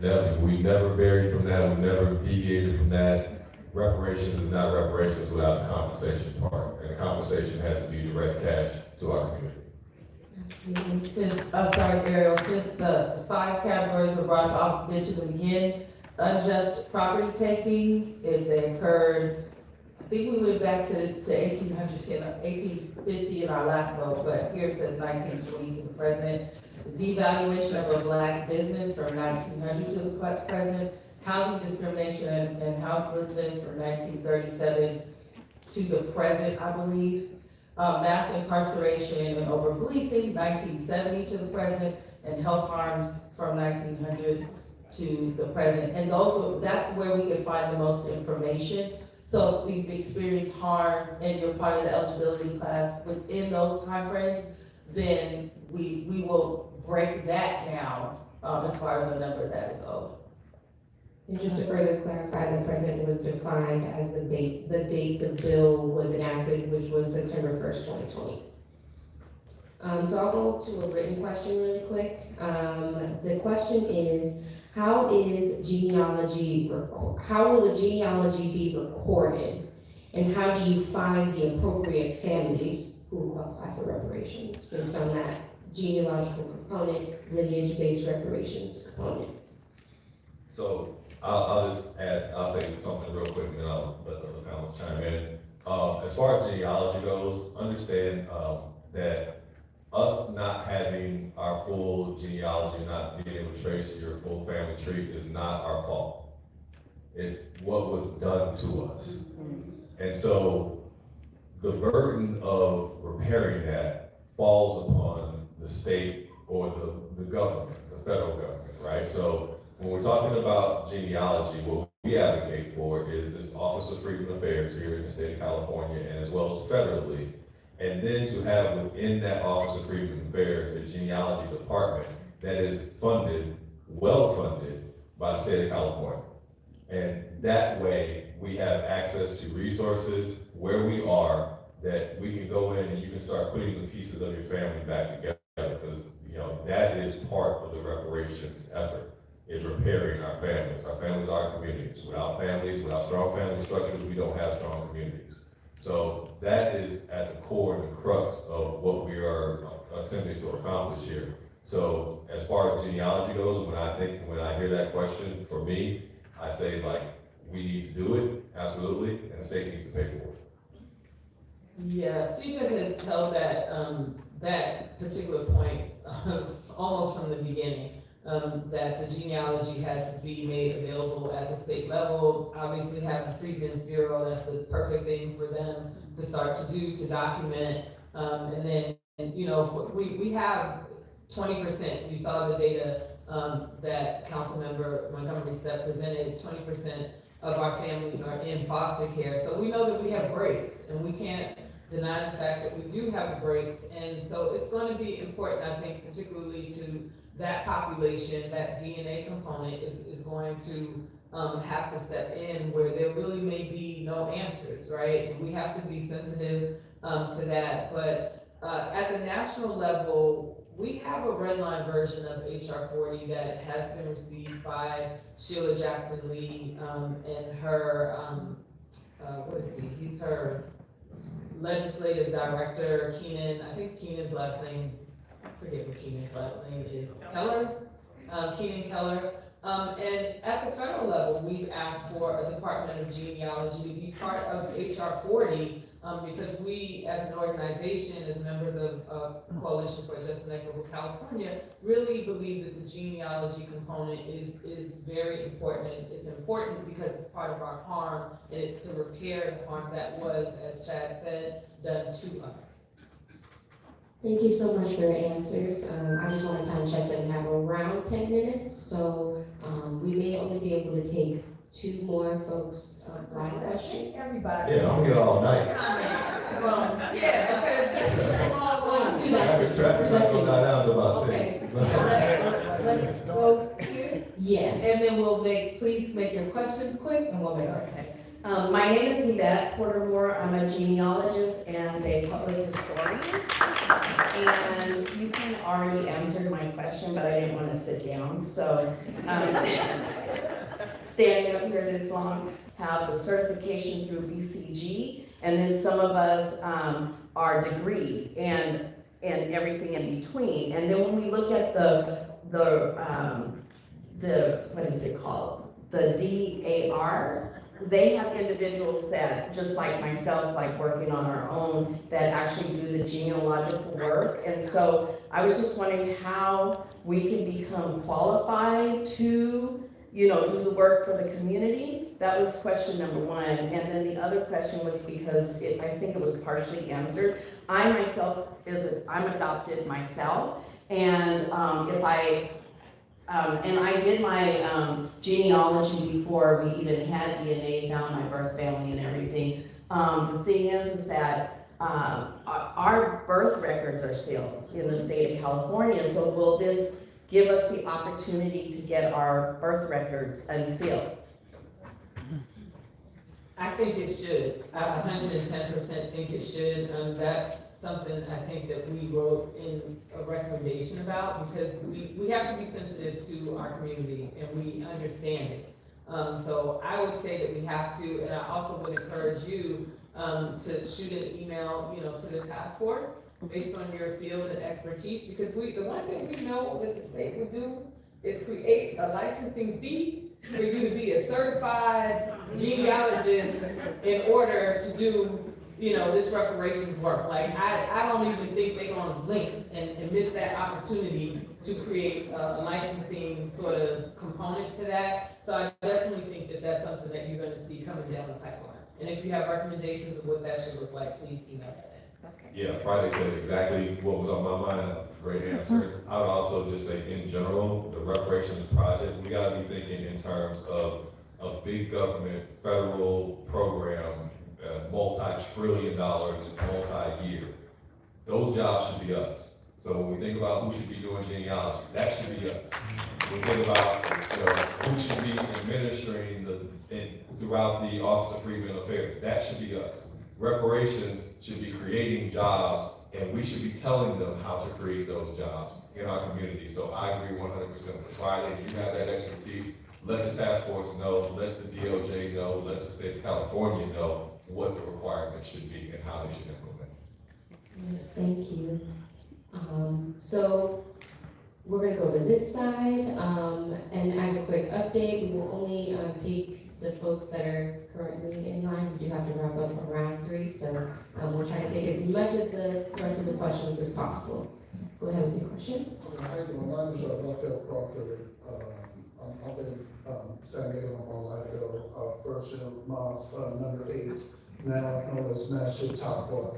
Speaker 2: We never varied from that, we never deviated from that. Reparations is not reparations without the compensation part, and the compensation has to be direct cash to our community.
Speaker 4: Since, I'm sorry, Ariel, since the 5 categories were brought up, I'll mention them again. Unjust property takings, if they occurred, I think we went back to 1850 in our last vote, but here it says 1920 to the present. Devaluation of a black business from 1900 to the present. Housing discrimination and houselessness from 1937 to the present, I believe. Mass incarceration and over-policing, 1970 to the present, and health harms from 1900 to the present. And that's where we can find the most information. So if you've experienced harm and you're part of the eligibility class within those timeframes, then we will break that down as far as the number that is owed.
Speaker 5: And just to further clarify, the present was defined as the date the bill was enacted, which was September 1st, 2020. So I'll go to a written question really quick. The question is, how will the genealogy be recorded? And how do you find the appropriate families who qualify for reparations based on that genealogical component, lineage-based reparations component?
Speaker 2: So I'll just add, I'll say something real quick and then I'll let the other panelists chime in. As far as genealogy goes, understand that us not having our full genealogy, not being able to trace your full family tree is not our fault. It's what was done to us. And so the burden of repairing that falls upon the state or the government, the federal government, right? So when we're talking about genealogy, what we advocate for is this Office of Freedom Affairs here in the state of California and as well as federally, and then to have within that Office of Freedom Affairs a genealogy department that is funded, well funded by the state of California. And that way we have access to resources where we are that we can go in and you can start putting the pieces of your family back together because that is part of the reparations effort. Is repairing our families. Our families are our communities. Without strong family structures, we don't have strong communities. So that is at the core and the crux of what we are attempting to accomplish here. So as far as genealogy goes, when I hear that question, for me, I say we need to do it, absolutely, and the state needs to pay for it.
Speaker 1: Yeah, CJIP has held that particular point almost from the beginning. That the genealogy had to be made available at the state level. Obviously, having the Freedmen's Bureau, that's the perfect thing for them to start to do, to document. And then, we have 20%. You saw the data that Councilmember Montgomery Step presented. 20% of our families are in foster care. So we know that we have breaks, and we can't deny the fact that we do have breaks. And so it's going to be important, I think, particularly to that population, that DNA component is going to have to step in where there really may be no answers, right? And we have to be sensitive to that. But at the national level, we have a red line version of HR 40 that has been received by Sheila Jackson Lee and her, he's her legislative director, Keenan, I think Keenan's last name, I forget what Keenan's last name is, Keenan Keller. And at the federal level, we've asked for a Department of Genealogy to be part of HR 40 because we, as an organization, as members of Coalition for a Just and Equitable California, really believe that the genealogy component is very important. It's important because it's part of our harm, and it's to repair the harm that was, as Chad said, done to us.
Speaker 5: Thank you so much for your answers. I just want to time check that we have around 10 minutes, so we may only be able to take 2 more folks live questions.
Speaker 4: Everybody.
Speaker 2: Yeah, I'm here all night. Traffic not go down to about 6.
Speaker 4: Let's go here.
Speaker 5: Yes.
Speaker 4: And then please make your questions quick and we'll make our.
Speaker 12: My name is Yvette Portermore. I'm a genealogist and a public historian. And you can already answer my question, but I didn't want to sit down. So standing up here this long, have the certification through BCG, and then some of us are degree and everything in between. And then when we look at the what is it called? The DAR, they have individuals that, just like myself, like working on our own, that actually do the genealogical work. And so I was just wondering how we can become qualified to, do the work for the community. That was question number one. And then the other question was because I think it was partially answered. I myself I'm adopted myself. And and I did my genealogy before we even had DNA, found my birth family and everything. The thing is that our birth records are sealed in the state of California, so will this give us the opportunity to get our birth records unsealed?
Speaker 1: I think it should. I 110% think it should. That's something I think that we wrote in a recommendation about, because we have to be sensitive to our community and we understand it. So I would say that we have to, and I also would encourage you to shoot an email, to the task force based on your field and expertise, because the one thing we know that the state would do is create a licensing fee for you to be a certified genealogist in order to do this reparations work. Like, I don't even think they're gonna blink and miss that opportunity to create a licensing sort of component to that. So I definitely think that that's something that you're gonna see coming down the pipeline. And if you have recommendations of what that should look like, please email that in.
Speaker 2: Yeah, Friday said exactly what was on my mind. Great answer. I would also just say, in general, the reparations project, we gotta be thinking in terms of a big government federal program, multi-trillion dollars, multi-year. Those jobs should be us. So when we think about who should be doing genealogy, that should be us. When we think about who should be administering throughout the Office of Freedmen Affairs, that should be us. Reparations should be creating jobs, and we should be telling them how to create those jobs in our community. So I agree 100% with Friday. You have that expertise. Let the task force know, let the DOJ know, let the state of California know what the requirements should be and how they should implement.
Speaker 5: Yes, thank you. So we're gonna go to this side, and as a quick update, we will only take the folks that are currently in line. We do have to wrap up around 3, so we're trying to take as much of the rest of the questions as possible. Go ahead with your question.
Speaker 13: How you doing? My name is Raphael Crawford. I've been San Diego all my life, First Mosque, number 8, now known as Master Taqwa.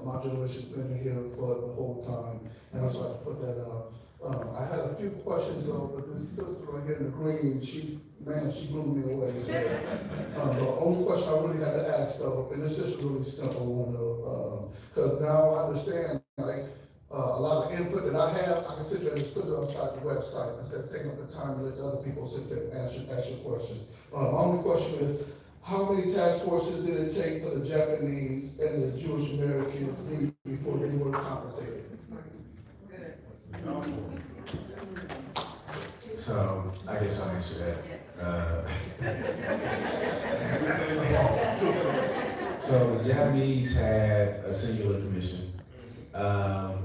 Speaker 13: My generation's been here for the whole time, and I was like to put that out. I had a few questions though, but this sister right here in the green, she blew me away. So, the only question I really had to ask though, and it's just a really simple one though, because now I understand, like, a lot of input that I have, I can sit there and just put it outside the website instead of taking up the time to let other people sit there and answer questions. My only question is, how many task forces did it take for the Japanese and the Jewish Americans before they were compensated?
Speaker 3: So I guess I'll answer that. So the Japanese had a singular commission.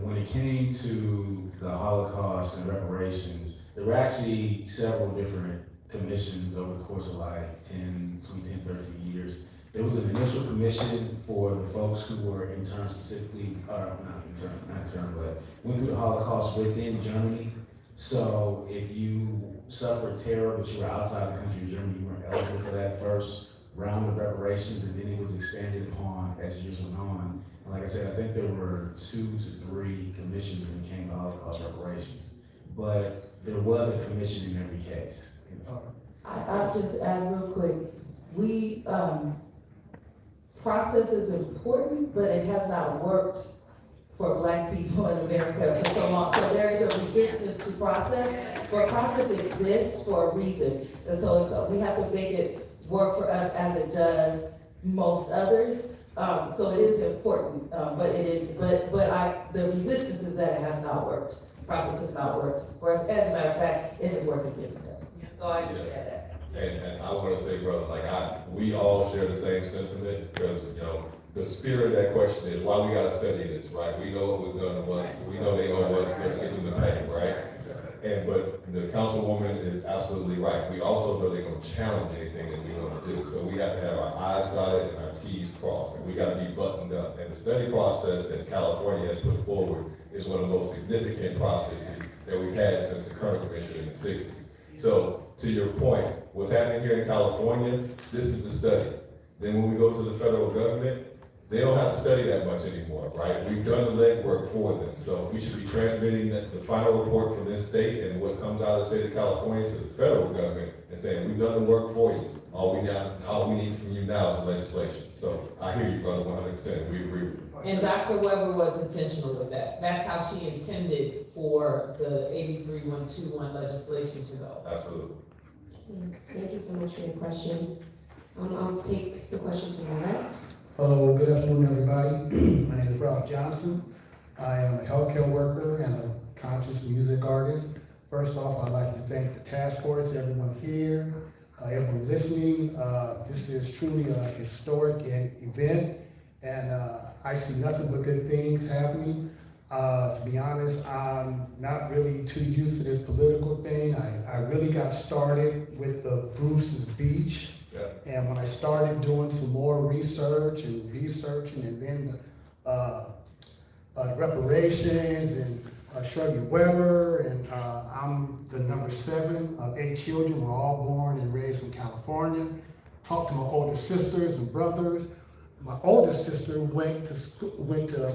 Speaker 3: When it came to the Holocaust and reparations, there were actually several different commissions over the course of like 10, 13 years. There was an initial commission for the folks who were interned specifically, not interned, but went through the Holocaust within Germany. So if you suffered terror, but you were outside the country of Germany, you weren't eligible for that first round of reparations, and then it was expanded upon as years went on. And like I said, I think there were 2 to 3 commissions when it came to Holocaust reparations. But there was a commission in every case.
Speaker 12: I'll just add real quick, process is important, but it has not worked for Black people in America for so long. So there is a resistance to process, but process exists for a reason. And so we have to make it
Speaker 4: work for us as it does most others. So it is important, the resistance is that it has not worked. The process has not worked for us. As a matter of fact, it has worked against us. So I understand that.
Speaker 2: And I want to say, brother, we all share the same sentiment, because, the spirit of that question is why we gotta study this, right? We know what was done to us, we know they owe us, let's get them the pay, right? But the councilwoman is absolutely right. We also know they're gonna challenge anything that we want to do. So we have to have our I's dotted and our T's crossed, and we gotta be buttoned up. And the study process that California has put forward is one of the most significant processes that we've had since the Kerner Commission in the 60s. So, to your point, what's happening here in California, this is the study. Then when we go to the federal government, they don't have to study that much anymore, right? We've done the legwork for them. So we should be transmitting the final report from this state and what comes out of the state of California to the federal government and saying, we've done the work for you. All we need from you now is legislation. So I hear you, brother, 100%. We agree with you.
Speaker 1: And Dr. Weber was intentional with that. That's how she intended for the 83121 legislation to go.
Speaker 2: Absolutely.
Speaker 5: Thank you so much for your question. I'll take the question to my left.
Speaker 14: Hello, good afternoon, everybody. My name is Ralph Johnson. I am a healthcare worker and a conscious music artist. First off, I'd like to thank the task force, everyone here, everyone listening. This is truly a historic event, and I see nothing but good things happening. To be honest, I'm not really too used to this political thing. I really got started with the Bruce's Beach. And when I started doing some more researching, and then reparations and Shirley Weber, and I'm the number 7 of 8 children. We're all born and raised in California. Talked to my older sisters and brothers. My older sister went to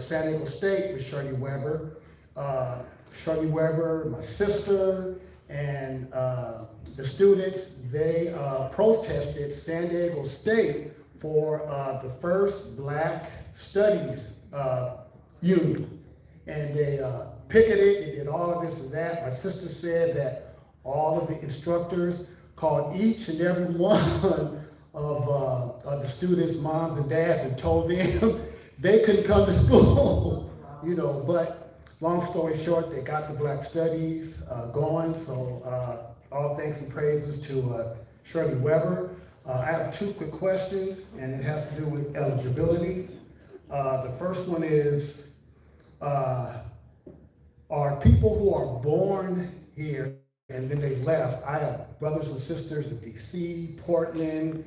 Speaker 14: San Diego State with Shirley Weber. Shirley Weber, my sister, and the students, they protested San Diego State for the first Black Studies Union. And they picketed, they did all of this and that. My sister said that all of the instructors called each and every one of the students' moms and dads and told them they couldn't come to school, but long story short, they got the Black Studies going, so all thanks and praises to Shirley Weber. I have 2 quick questions, and it has to do with eligibility. The first one is, are people who are born here and then they left, I have brothers and sisters in DC, Portland,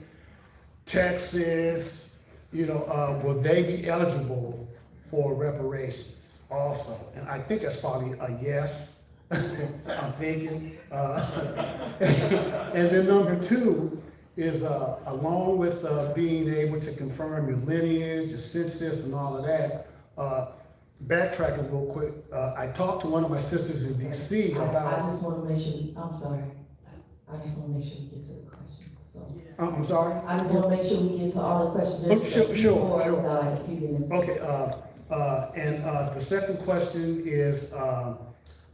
Speaker 14: Texas, will they be eligible for reparations also? And I think that's probably a yes, I'm thinking. And then number 2 is along with being able to confirm your lineage, your census and all of that, backtracking real quick, I talked to one of my sisters in DC about...
Speaker 4: I just want to make sure, I'm sorry. I just want to make sure we get to the question. So.
Speaker 14: I'm sorry?
Speaker 4: I just want to make sure we get to all the questions.
Speaker 14: Sure.
Speaker 4: A few minutes.
Speaker 14: Okay, and the second question is,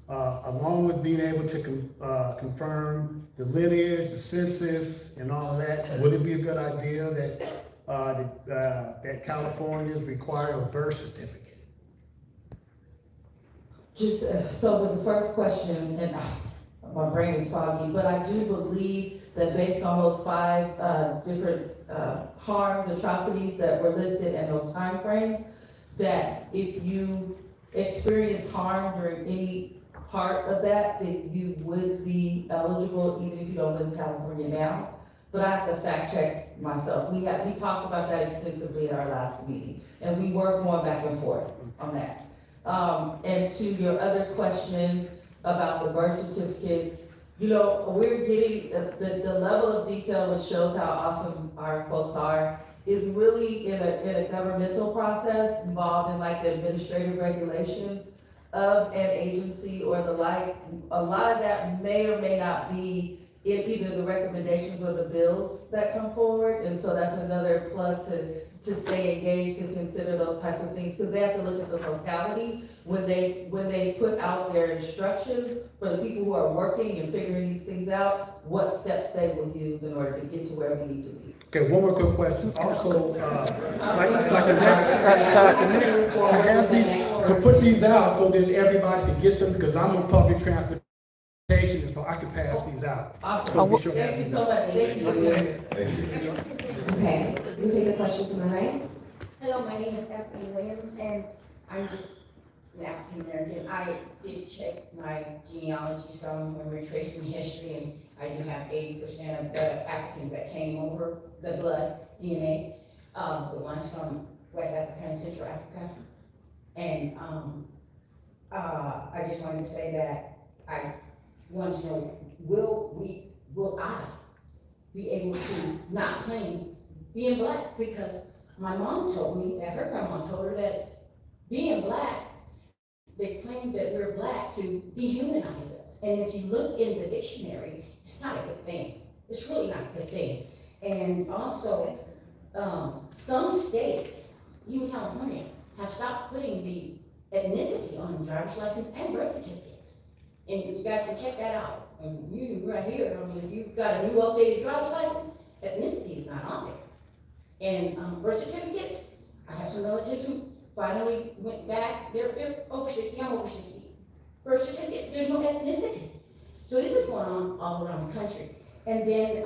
Speaker 14: along with being able to confirm the lineage, the census, and all of that, would it be a good idea that Californians require a birth certificate?
Speaker 4: Just so with the first question, and my brain is foggy, but I do believe that based on those 5 different harms, atrocities that were listed in those timeframes, that if you experience harm during any part of that, then you would be eligible even if you don't live in California now. But I have to fact check myself. We talked about that extensively at our last meeting, and we were going back and forth on that. And to your other question about the birth certificates, we're getting the level of detail which shows how awesome our folks are is really in a governmental process involved in like the administrative regulations of an agency or the like. A lot of that may or may not be in either the recommendations or the bills that come forward. And so that's another plug to stay engaged and consider those types of things, because they have to look at the totality when they put out their instructions for the people who are working and figuring these things out, what steps they will use in order to get to where we need to be.
Speaker 14: Okay, one more quick question. Also, to put these out so that everybody can get them, because I'm on public transportation, and so I can pass these out.
Speaker 4: Awesome.
Speaker 14: So be sure to have
Speaker 4: Thank you
Speaker 14: these
Speaker 4: so
Speaker 14: out.
Speaker 4: much. Thank you for being here.
Speaker 2: Thank you.
Speaker 5: Okay, we take the question to my right.
Speaker 15: Hello, my name is Stephanie Williams, and I'm just an African American. I did check my genealogy some when we're tracing history, and I do have 80% of the Africans that came over, the blood DNA, the ones from West Africa and Central Africa. And I just wanted to say that I want to know, will I be able to not claim being black? Because my mom told me that her grandma told her that being black, they claim that we're black to dehumanize us. And if you look in the dictionary, it's not a good thing. It's really not a good thing. And also, some states, even California, have stopped putting the ethnicity on driver's license and birth certificates. And you guys can check that out. And you right here, I mean, if you've got a new updated driver's license, ethnicity is not on there. And birth certificates, I have some relatives who finally went back, they're over 60, I'm over 60. Birth certificates, there's no ethnicity. So this is going on all around the country. And then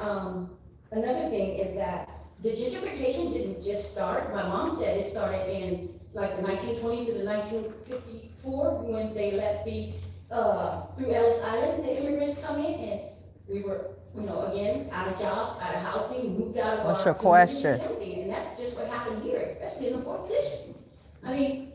Speaker 15: another thing is that the gentrification didn't just start. My mom said it started in like the 1920s to the 1954 when they let the, through Ellis Island, the immigrants come in, and we were, again, out of jobs, out of housing, moved out of
Speaker 10: What's
Speaker 15: our
Speaker 10: your question?
Speaker 15: communities and everything. And that's just what happened here, especially in the 4th district. I mean,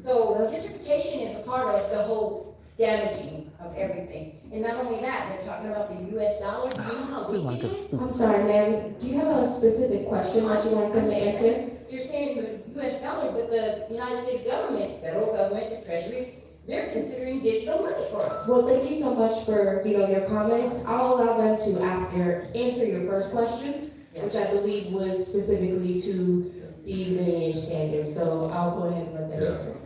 Speaker 15: so gentrification is a part of the whole damaging of everything. And not only that, they're talking about the US dollar. Do you know how weak it is?
Speaker 5: I'm sorry, ma'am. Do you have a specific question that you want them to answer?
Speaker 15: You're saying the US dollar, but the United States government, federal government, the Treasury, they're considering digital money for us.
Speaker 5: Well, thank you so much for, your comments. I'll allow them to answer your first question, which I believe was specifically to the lineage standard. So I'll go ahead and let them answer.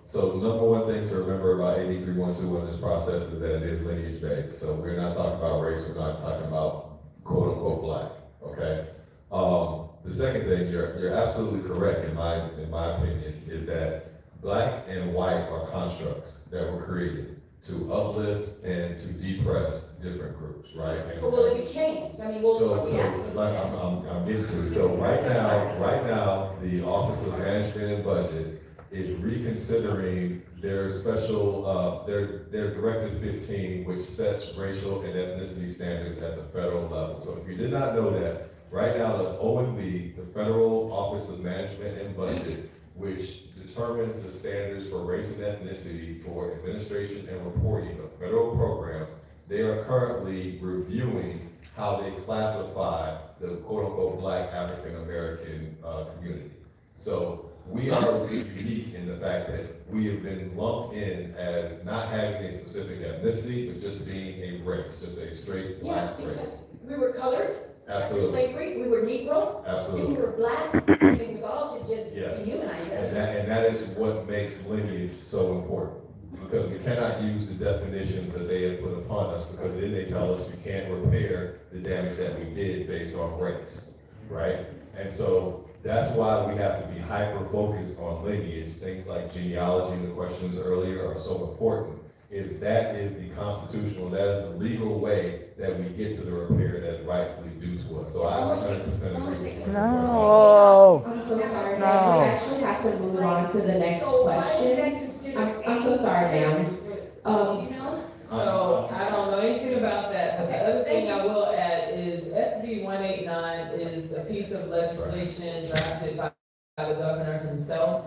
Speaker 2: So number one thing to remember about AB 312 in this process is that it is lineage based. So we're not talking about race, we're not talking about quote unquote black, okay? The second thing, you're absolutely correct in my opinion, is that black and white are constructs that were created to uplift and to depress different groups, right?
Speaker 15: But will it be changed? I mean,
Speaker 2: I'm getting to it. So right now, the Office of Management and Budget is reconsidering their special, their Directive 15, which sets racial and ethnicity standards at the federal level. So if you did not know that, right now the OMB, the Federal Office of Management and Budget, which determines the standards for race and ethnicity for administration and reporting of federal programs, they are currently reviewing how they classify the quote-unquote black African American community. So we are unique in the fact that we have been lumped in as not having a specific ethnicity, but just being a race, just a straight black race.
Speaker 15: Because we were colored.
Speaker 2: Absolutely.
Speaker 15: After slavery, we were Negro.
Speaker 2: Absolutely.
Speaker 15: We were black. It was all to just dehumanize us.
Speaker 2: And that is what makes lineage so important. Because we cannot use the definitions that they have put upon us, because then they tell us you can't repair the damage that we did based on race, right? And so that's why we have to be hyper-focused on lineage. Things like genealogy, the questions earlier, are so important. That is the constitutional, that is the legal way that we get to the repair that rightfully due to us. So I 100% agree.
Speaker 10: No.
Speaker 5: I'm so sorry,
Speaker 10: No.
Speaker 5: ma'am. We actually have to move on to the next question. I'm so sorry, ma'am.
Speaker 1: So I don't know anything about that, but the other thing I will add is SB 189 is a piece of legislation drafted by the governor himself.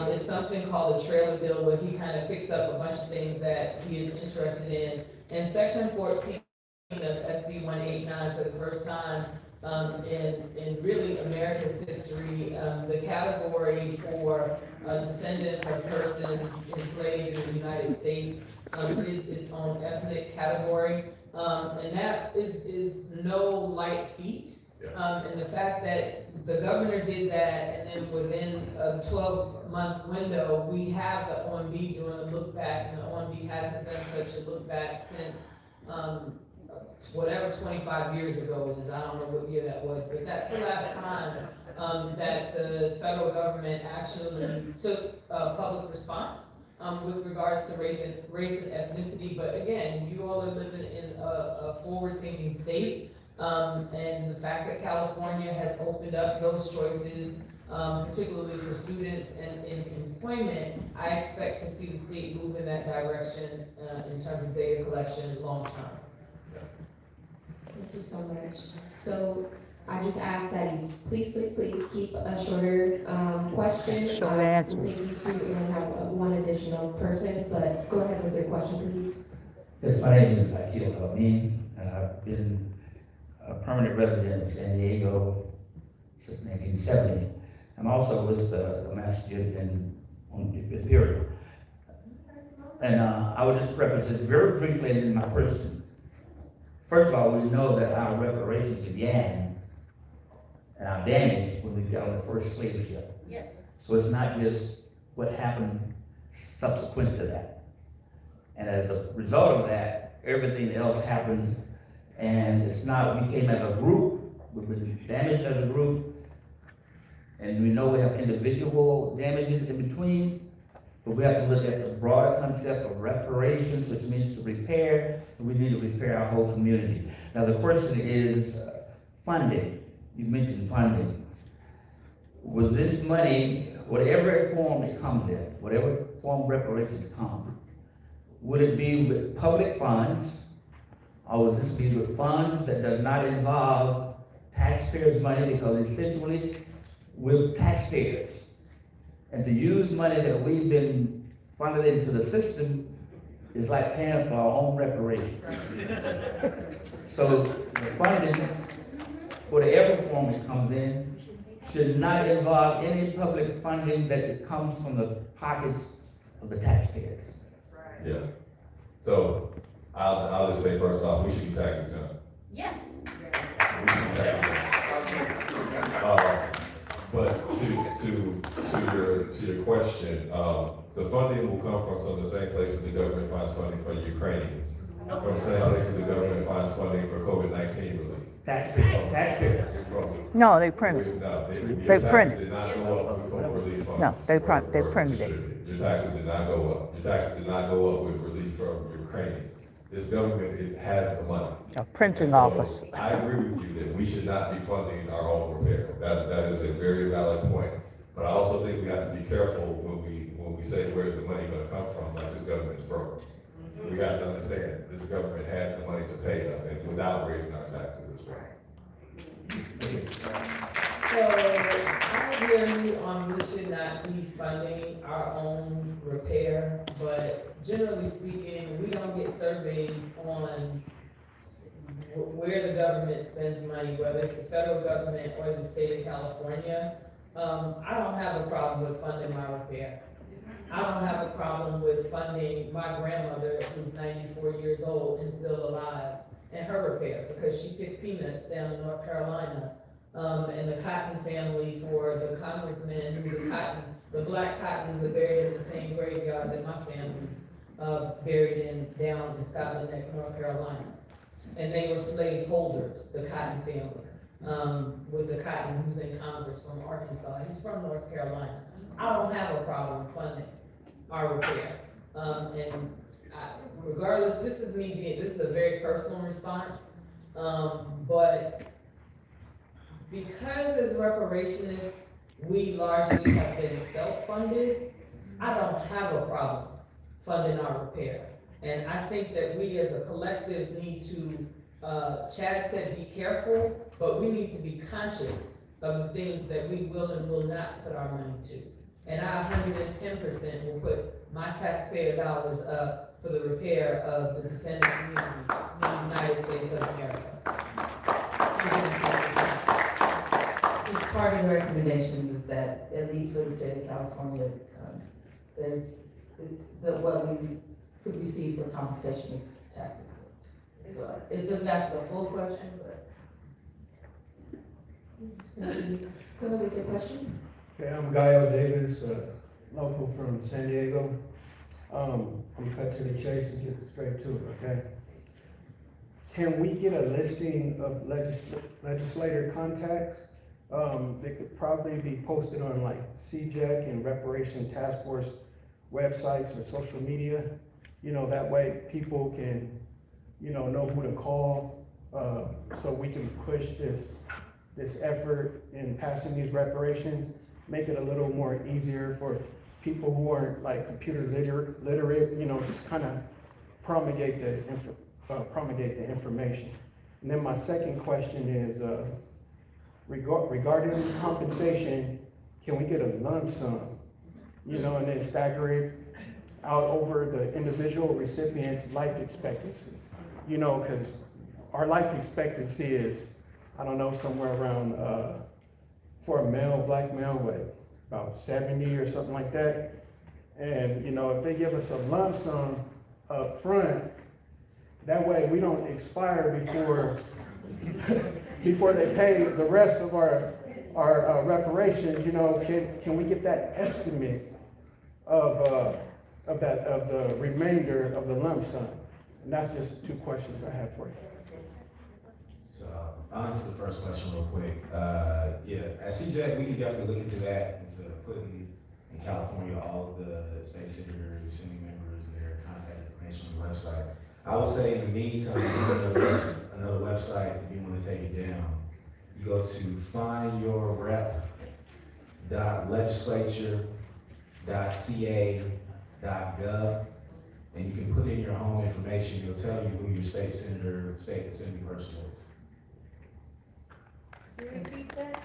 Speaker 1: It's something called a trailer bill, where he kind of picks up a bunch of things that he is interested in. And section 14 of SB 189, for the first time in really America's history, the category for descendants of persons enslaved in the United States is its own ethnic category. And that is no light feat.
Speaker 2: Yeah.
Speaker 1: And the fact that the governor did that, and then within a 12-month window, we have the OMB doing a look back, and the OMB hasn't done such a look back since, whatever 25 years ago is, I don't know what year that was, but that's the last time, that the federal government actually took public response, with regards to race and ethnicity. But again, you all are living in a forward-thinking state. And the fact that California has opened up those choices, particularly for students and in employment, I expect to see the state move in that direction in terms of data collection long term.
Speaker 5: Thank you so much. So I just ask that you please keep a shorter question.
Speaker 10: Short answers.
Speaker 5: We'll take you to, and we'll have one additional person, but go ahead with your question, please.
Speaker 16: Yes, my name is Akil Amin, and I've been a permanent resident of San Diego since 1970. I'm also with the masjid on Imperial. And I would just represent very briefly in my person. First of all, we know that our reparations began and our damage when we got on the first slave ship.
Speaker 15: Yes.
Speaker 16: So it's not just what happened subsequent to that. And as a result of that, everything else happened, and it's not, we came as a group, we've been damaged as a group, and we know we have individual damages in between, but we have to look at the broader concept of reparations, which means to repair, and we need to repair our whole community. Now the question is funding. You mentioned funding. Was this money, whatever form it comes in, whatever form reparations come, would it be with public funds, or would this be with funds that does not involve taxpayers' money? Because essentially, we're taxpayers. And to use money that we've been funded into the system is like paying for our own reparations. So the funding, whatever form it comes in, should not involve any public funding that comes from the pockets of the taxpayers.
Speaker 2: Yeah. So I'll just say first off, we should be tax exempt.
Speaker 15: Yes.
Speaker 2: We should be tax exempt. But to your question, the funding will come from some of the same places the government finds funding for Ukrainians. From the same places the government finds funding for COVID-19 relief.
Speaker 16: Taxpayers.
Speaker 10: No, they printed.
Speaker 2: No,
Speaker 10: They
Speaker 2: your taxes
Speaker 10: printed.
Speaker 2: did not go up with COVID relief funds.
Speaker 10: No, they
Speaker 2: were
Speaker 10: printed it.
Speaker 2: distributed. Your taxes did not go up. Your taxes did not go up with relief from Ukrainians. This government, it has the money.
Speaker 10: A printing
Speaker 2: And so
Speaker 10: office.
Speaker 2: I agree with you that we should not be funding our own repair. That is a very valid point. But I also think we have to be careful when we say where's the money gonna come from, like this government's broke. We have to understand, this government has the money to pay us and without raising our taxes as well.
Speaker 1: So I hear you on we should not be funding our own repair, but generally speaking, we don't get surveys on where the government spends money, whether it's the federal government or the state of California. I don't have a problem with funding my repair. I don't have a problem with funding my grandmother, who's 94 years old and still alive, and her repair, because she picked peanuts down in North Carolina. And the Cotton family for the congressman who's a Cotton, the black Cottons are buried in the same graveyard that my family's buried in down in Scotland Neck, North Carolina. And they were slave holders, the Cotton family, with the Cotton who's in Congress from Arkansas. He's from North Carolina. I don't have a problem funding our repair. Regardless, this is a very personal response, but because as reparationists, we largely have been self-funded, I don't have a problem funding our repair. And I think that we as a collective need to, Chad said be careful, but we need to be conscious of the things that we will and will not put our money to. And I 110% will put my taxpayer dollars up for the repair of the descendant community in the United States of America.
Speaker 4: Part of the recommendation is that, at least for the state of California, what we could receive for compensation is taxes. it's just asking a full question, but.
Speaker 12: Go ahead with your question.
Speaker 17: Okay, I'm Gaio Davis, local from San Diego. I'm gonna cut to the chase and get straight to it, okay? Can we get a listing of legislator contacts? They could probably be posted on like CJEC and Reparation Task Force websites or social media. You know, that way people can, you know who to call, so we can push this effort in passing these reparations, make it a little more easier for people who aren't like computer literate, you know, just kind of promulgate the information. And then my second question is, regarding compensation, can we get a lump sum, you know, and then stagger it out over the individual recipient's life expectancy? You know, because our life expectancy is, I don't know, somewhere around, for a male, black male, what, about 70 or something like that. And, you know, if they give us a lump sum up front, that way we don't expire before they pay the rest of our reparations. You know, can we get that estimate of the remainder of the lump sum? And that's just two questions I have for you.
Speaker 3: So I'll answer the first question real quick. Yeah, at CJEC, we can definitely look into that, into putting in California all of the state senators, assembly members, their contact information on the website. I would say in the meantime, there's another website if you want to take it down. You go to findyourrep.legislature.ca.gov, and you can put in your home information. It'll tell you who your state senator, state assembly person is.
Speaker 12: Repeat that?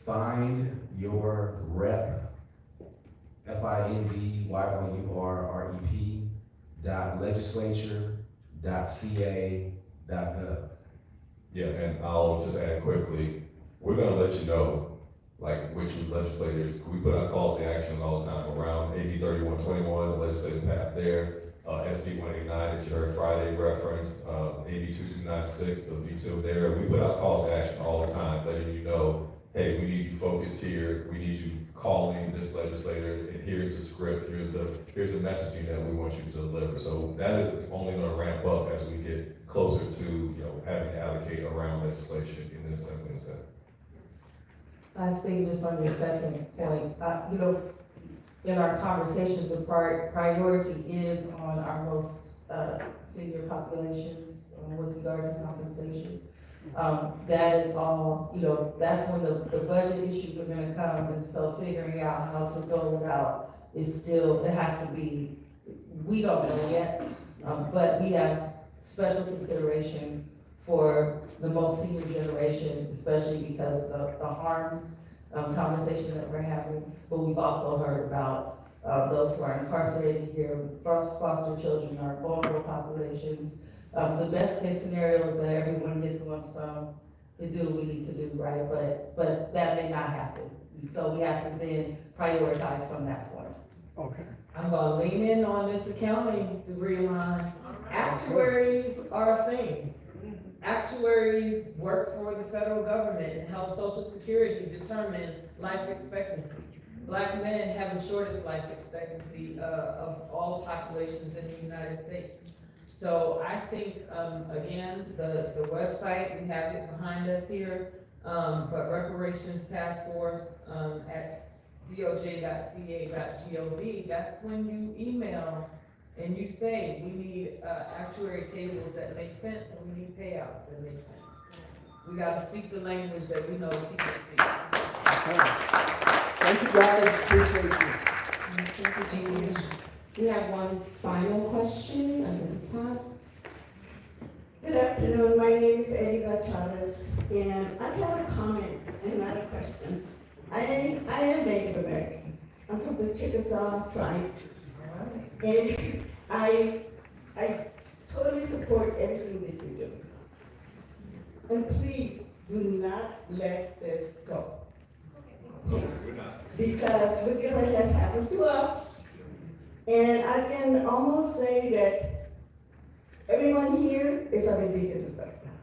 Speaker 3: Find your rep, FINDYOURREP.legislature.ca.gov.
Speaker 2: Yeah, and I'll just add quickly, we're gonna let you know, like, which legislators, we put out calls to action all the time around AB 3121, the legislative path there, SB 189 that you heard Friday reference, AB 2296, the V2 there. We put out calls to action all the time, letting you know, hey, we need you focused here, we need you calling this legislator, and here's the script, here's the messaging that we want you to deliver. So that is only gonna ramp up as we get closer to, you know, having to advocate around legislation in this assembly and senate.
Speaker 4: Last thing, just on your second point, you know, in our conversations, the priority is on our most senior populations with regard to compensation. That is all, you know, that's when the budget issues are gonna come, and so figuring out how to roll it out is still, it has to be, we don't know yet, but we have special consideration for the most senior generation, especially because of the harms conversation that we're having. But we've also heard about those who are incarcerated here, foster children, our vulnerable populations. The best case scenario is that everyone gets a lump sum to do what we need to do, right? But that may not happen. So we have to then prioritize from that point.
Speaker 17: Okay.
Speaker 11: I'm gonna lean in on this accounting degree of mine. Actuaries are a thing. Actuaries work for the federal government and help Social Security determine life expectancy. Black men have the shortest life expectancy of all populations in the United States. So I think, again, the website, we have it behind us here, but Reparations Task Force at doj.ca.gov, that's when you email and you say, we need actuary tables that make sense, and we need payouts that make sense. We gotta speak the language that we know people speak.
Speaker 17: Thank you guys, appreciate you.
Speaker 12: Thank you so much. We have one final question under the top.
Speaker 18: Good afternoon, my name is Edgar Chavez, and I have a comment and not a question. I am Native American. I'm from the Chickasaw tribe. And I totally support everything that you do. And please do not let this go. Because look at what has happened to us. And I can almost say that everyone here is of indigenous background.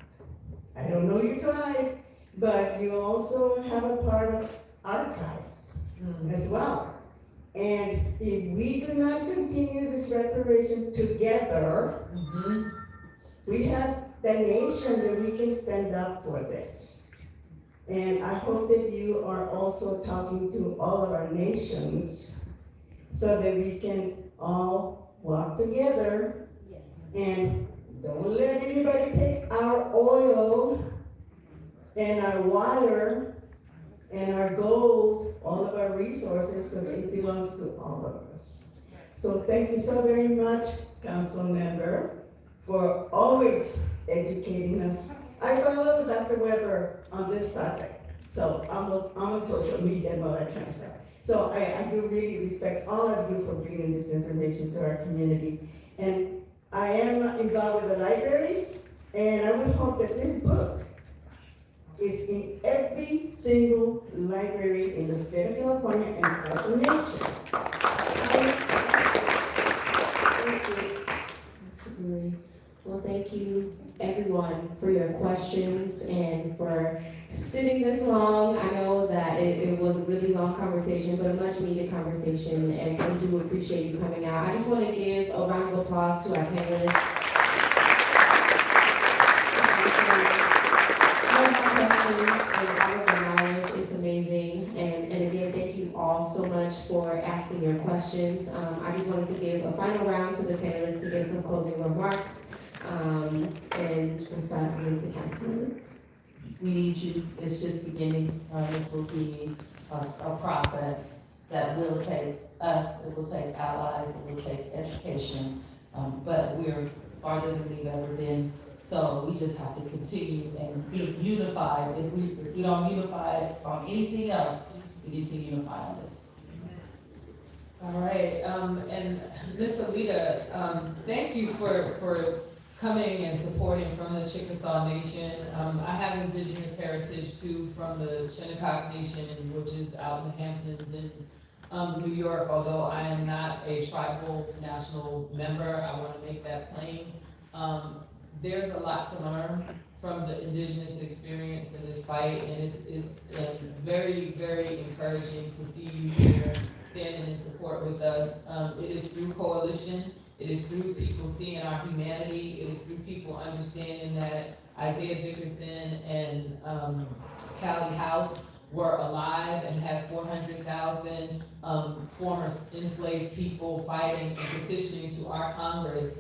Speaker 18: I don't know your tribe, but you also have a part of our tribes as well. And if we do not continue this reparation together, we have the nation that we can stand up for this. And I hope that you are also talking to all of our nations so that we can all walk together. And don't let anybody take our oil and our water and our gold, all of our resources, because it belongs to all of us. So thank you so very much, Councilmember, for always educating us. I follow Dr. Weber on this project, so I'm on social media and all that kind of stuff. So I do really respect all of you for bringing this information to our community. And I am involved with the libraries, and I would hope that this book is in every single library in the state of California and throughout the nation.
Speaker 5: Thank you. Absolutely. Well, thank you everyone for your questions and for sitting this long. I know that it was a really long conversation, but a much needed conversation, and we do appreciate you coming out. I just want to give a round of applause to our panelists. And all of the knowledge is amazing. And again, thank you all so much for asking your questions. I just wanted to give a final round to the panelists to give some closing remarks. And we'll start with the councilmember.
Speaker 4: We need you. It's just beginning. This will be a process that will take us, it will take allies, it will take education, but we're farther than we've ever been. So we just have to continue and be unified. If we don't unify on anything else, we need to unify on this.
Speaker 1: All right, and Ms. Alita, thank you for coming and supporting from the Chickasaw Nation. I have indigenous heritage too from the Shinnecock Nation, which is out in the Hamptons in New York. Although I am not a tribal national member, I want to make that plain. There's a lot to learn from the indigenous experience in this fight, and it's very, very encouraging to see you here standing in support with us. It is through coalition. It is through people seeing our humanity. It is through people understanding that Isaiah Dickerson and Callie House were alive and had 400,000 former enslaved people fighting and petitioning to our Congress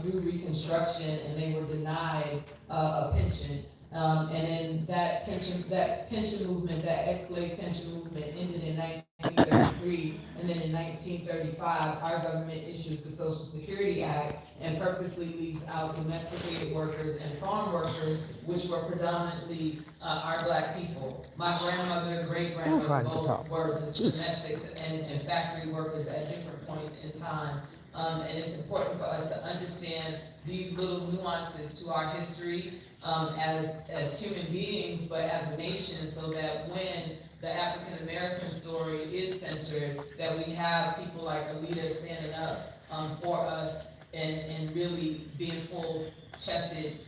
Speaker 1: through Reconstruction, and they were denied a pension. And then that pension movement, that ex-slave pension movement ended in 1933, and then in 1935, our government issued the Social Security Act and purposely leaves out domesticated workers and farm workers, which were predominantly our Black people. My grandmother and great-grandmother both were domestics and factory workers at different points in time. And it's important for us to understand these little nuances to our history as human beings, but as a nation, so that when the African American story is centered, that we have people like Alita standing up for us and really being full-chested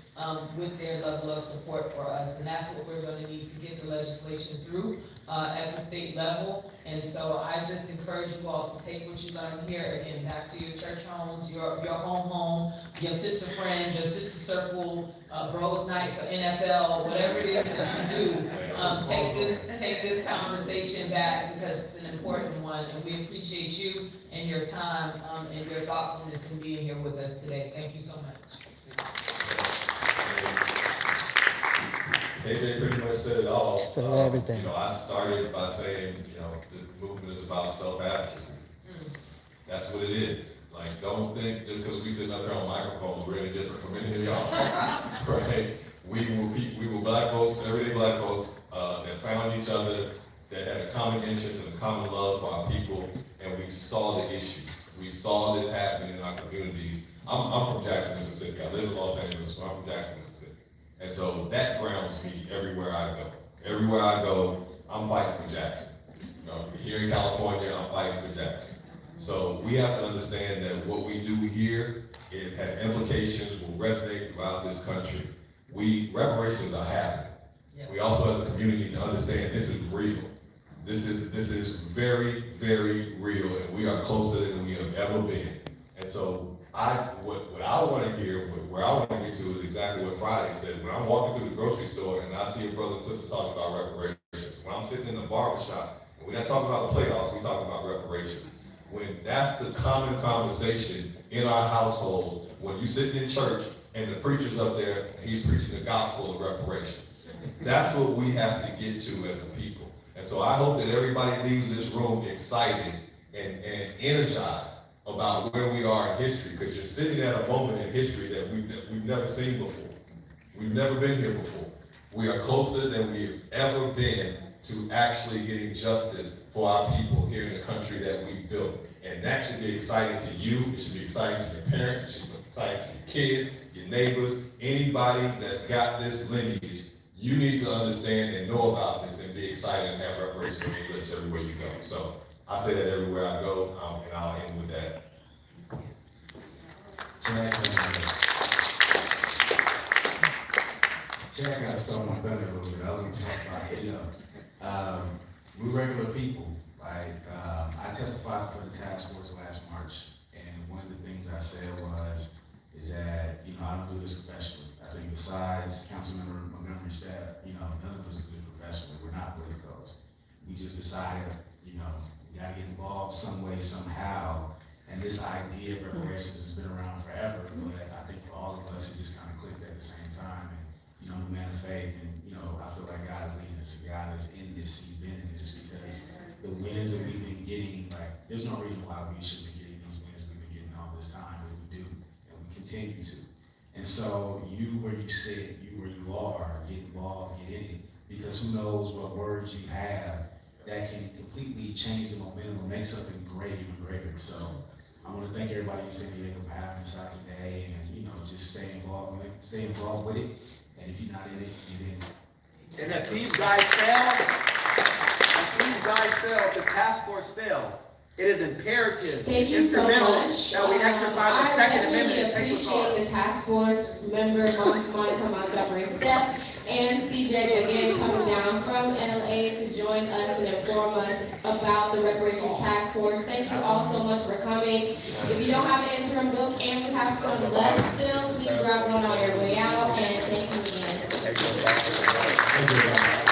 Speaker 1: with their level of support for us. And that's what we're going to need to get the legislation through at the state level. And so I just encourage you all to take what you learn here, again, back to your church homes, your home, your sister friends, your sister circle, bros night for NFL, whatever it is that you do. Take this conversation back, because it's an important one, and we appreciate you and your time and your thoughtfulness in being here with us today. Thank you so much.
Speaker 2: KJ pretty much said it all.
Speaker 10: Everything.
Speaker 2: I started by saying, this movement is about self-advocacy. That's what it is. Like, don't think just because we sitting up here on microphones, we're any different from any of y'all, right? We were Black folks, everyday Black folks, that found each other, that had a common interest and a common love for our people, and we saw the issues. We saw this happening in our communities. I'm from Jackson, Mississippi. I live in Los Angeles, but I'm from Jackson, Mississippi. And so that grounds me everywhere I go. Everywhere I go, I'm fighting for Jackson. Here in California, I'm fighting for Jackson. So we have to understand that what we do here, it has implications, will resonate throughout this country. Reparations are happening. We also as a community need to understand this is real. This is very, very real, and we are closer than we have ever been. And so what I want to hear, where I want to get to is exactly what Friday said. When I'm walking through the grocery store and I see a brother and sister talking about reparations, when I'm sitting in the barbershop and we're not talking about the playoffs, we're talking about reparations. When that's the common conversation in our households, when you sitting in church and the preacher's up there and he's preaching the gospel of reparations. That's what we have to get to as a people. And so I hope that everybody leaves this room excited and energized about where we are in history, because you're sitting at a moment in history that we've never seen before. We've never been here before. We are closer than we've ever been to actually getting justice for our people here in the country that we built. And that should be exciting to you, it should be exciting to your parents, it should be exciting to your kids, your neighbors, anybody that's got this lineage. You need to understand and know about this and be excited and have reparations on your lips everywhere you go. So I say that everywhere I go, and I'll end with that.
Speaker 3: Chad got to stole my thunder a little bit. I was going to talk about, we're regular people. Like, I testified for the task force last March, and one of the things I said is that, I don't do this professionally. I think besides Councilmember Montgomery staff, none of us do it professionally. We're not politicos. We just decided, we gotta get involved some way, somehow. And this idea of reparations has been around forever, but I think for all of us, it just kind of clicked at the same time. And, the man of faith, and, I feel like God's leading us, and God is in this, He's been in this, because the wins that we've been getting, like, there's no reason why we should be getting these wins we've been getting all this time, but we do, and we continue to. And so you where you sit, you where you are, get involved, get in it, because who knows what words you have that can completely change the momentum or make something great even greater. So I want to thank everybody in San Diego for having us out today, and just stay involved with it. And if you're not in it, get in it.
Speaker 19: And if these guys fail, if the task force fail, it is imperative,
Speaker 5: Thank you so much.
Speaker 19: that we exercise the Second Amendment and take this on.
Speaker 5: I appreciate the task force member, Monica Montgomery Step, and CJ again coming down from LA to join us and inform us about the Reparations Task Force. Thank you all so much for coming. If you don't have an interim book and we have some left still, please grab one on your way out, and thank you again.
Speaker 3: Thank you.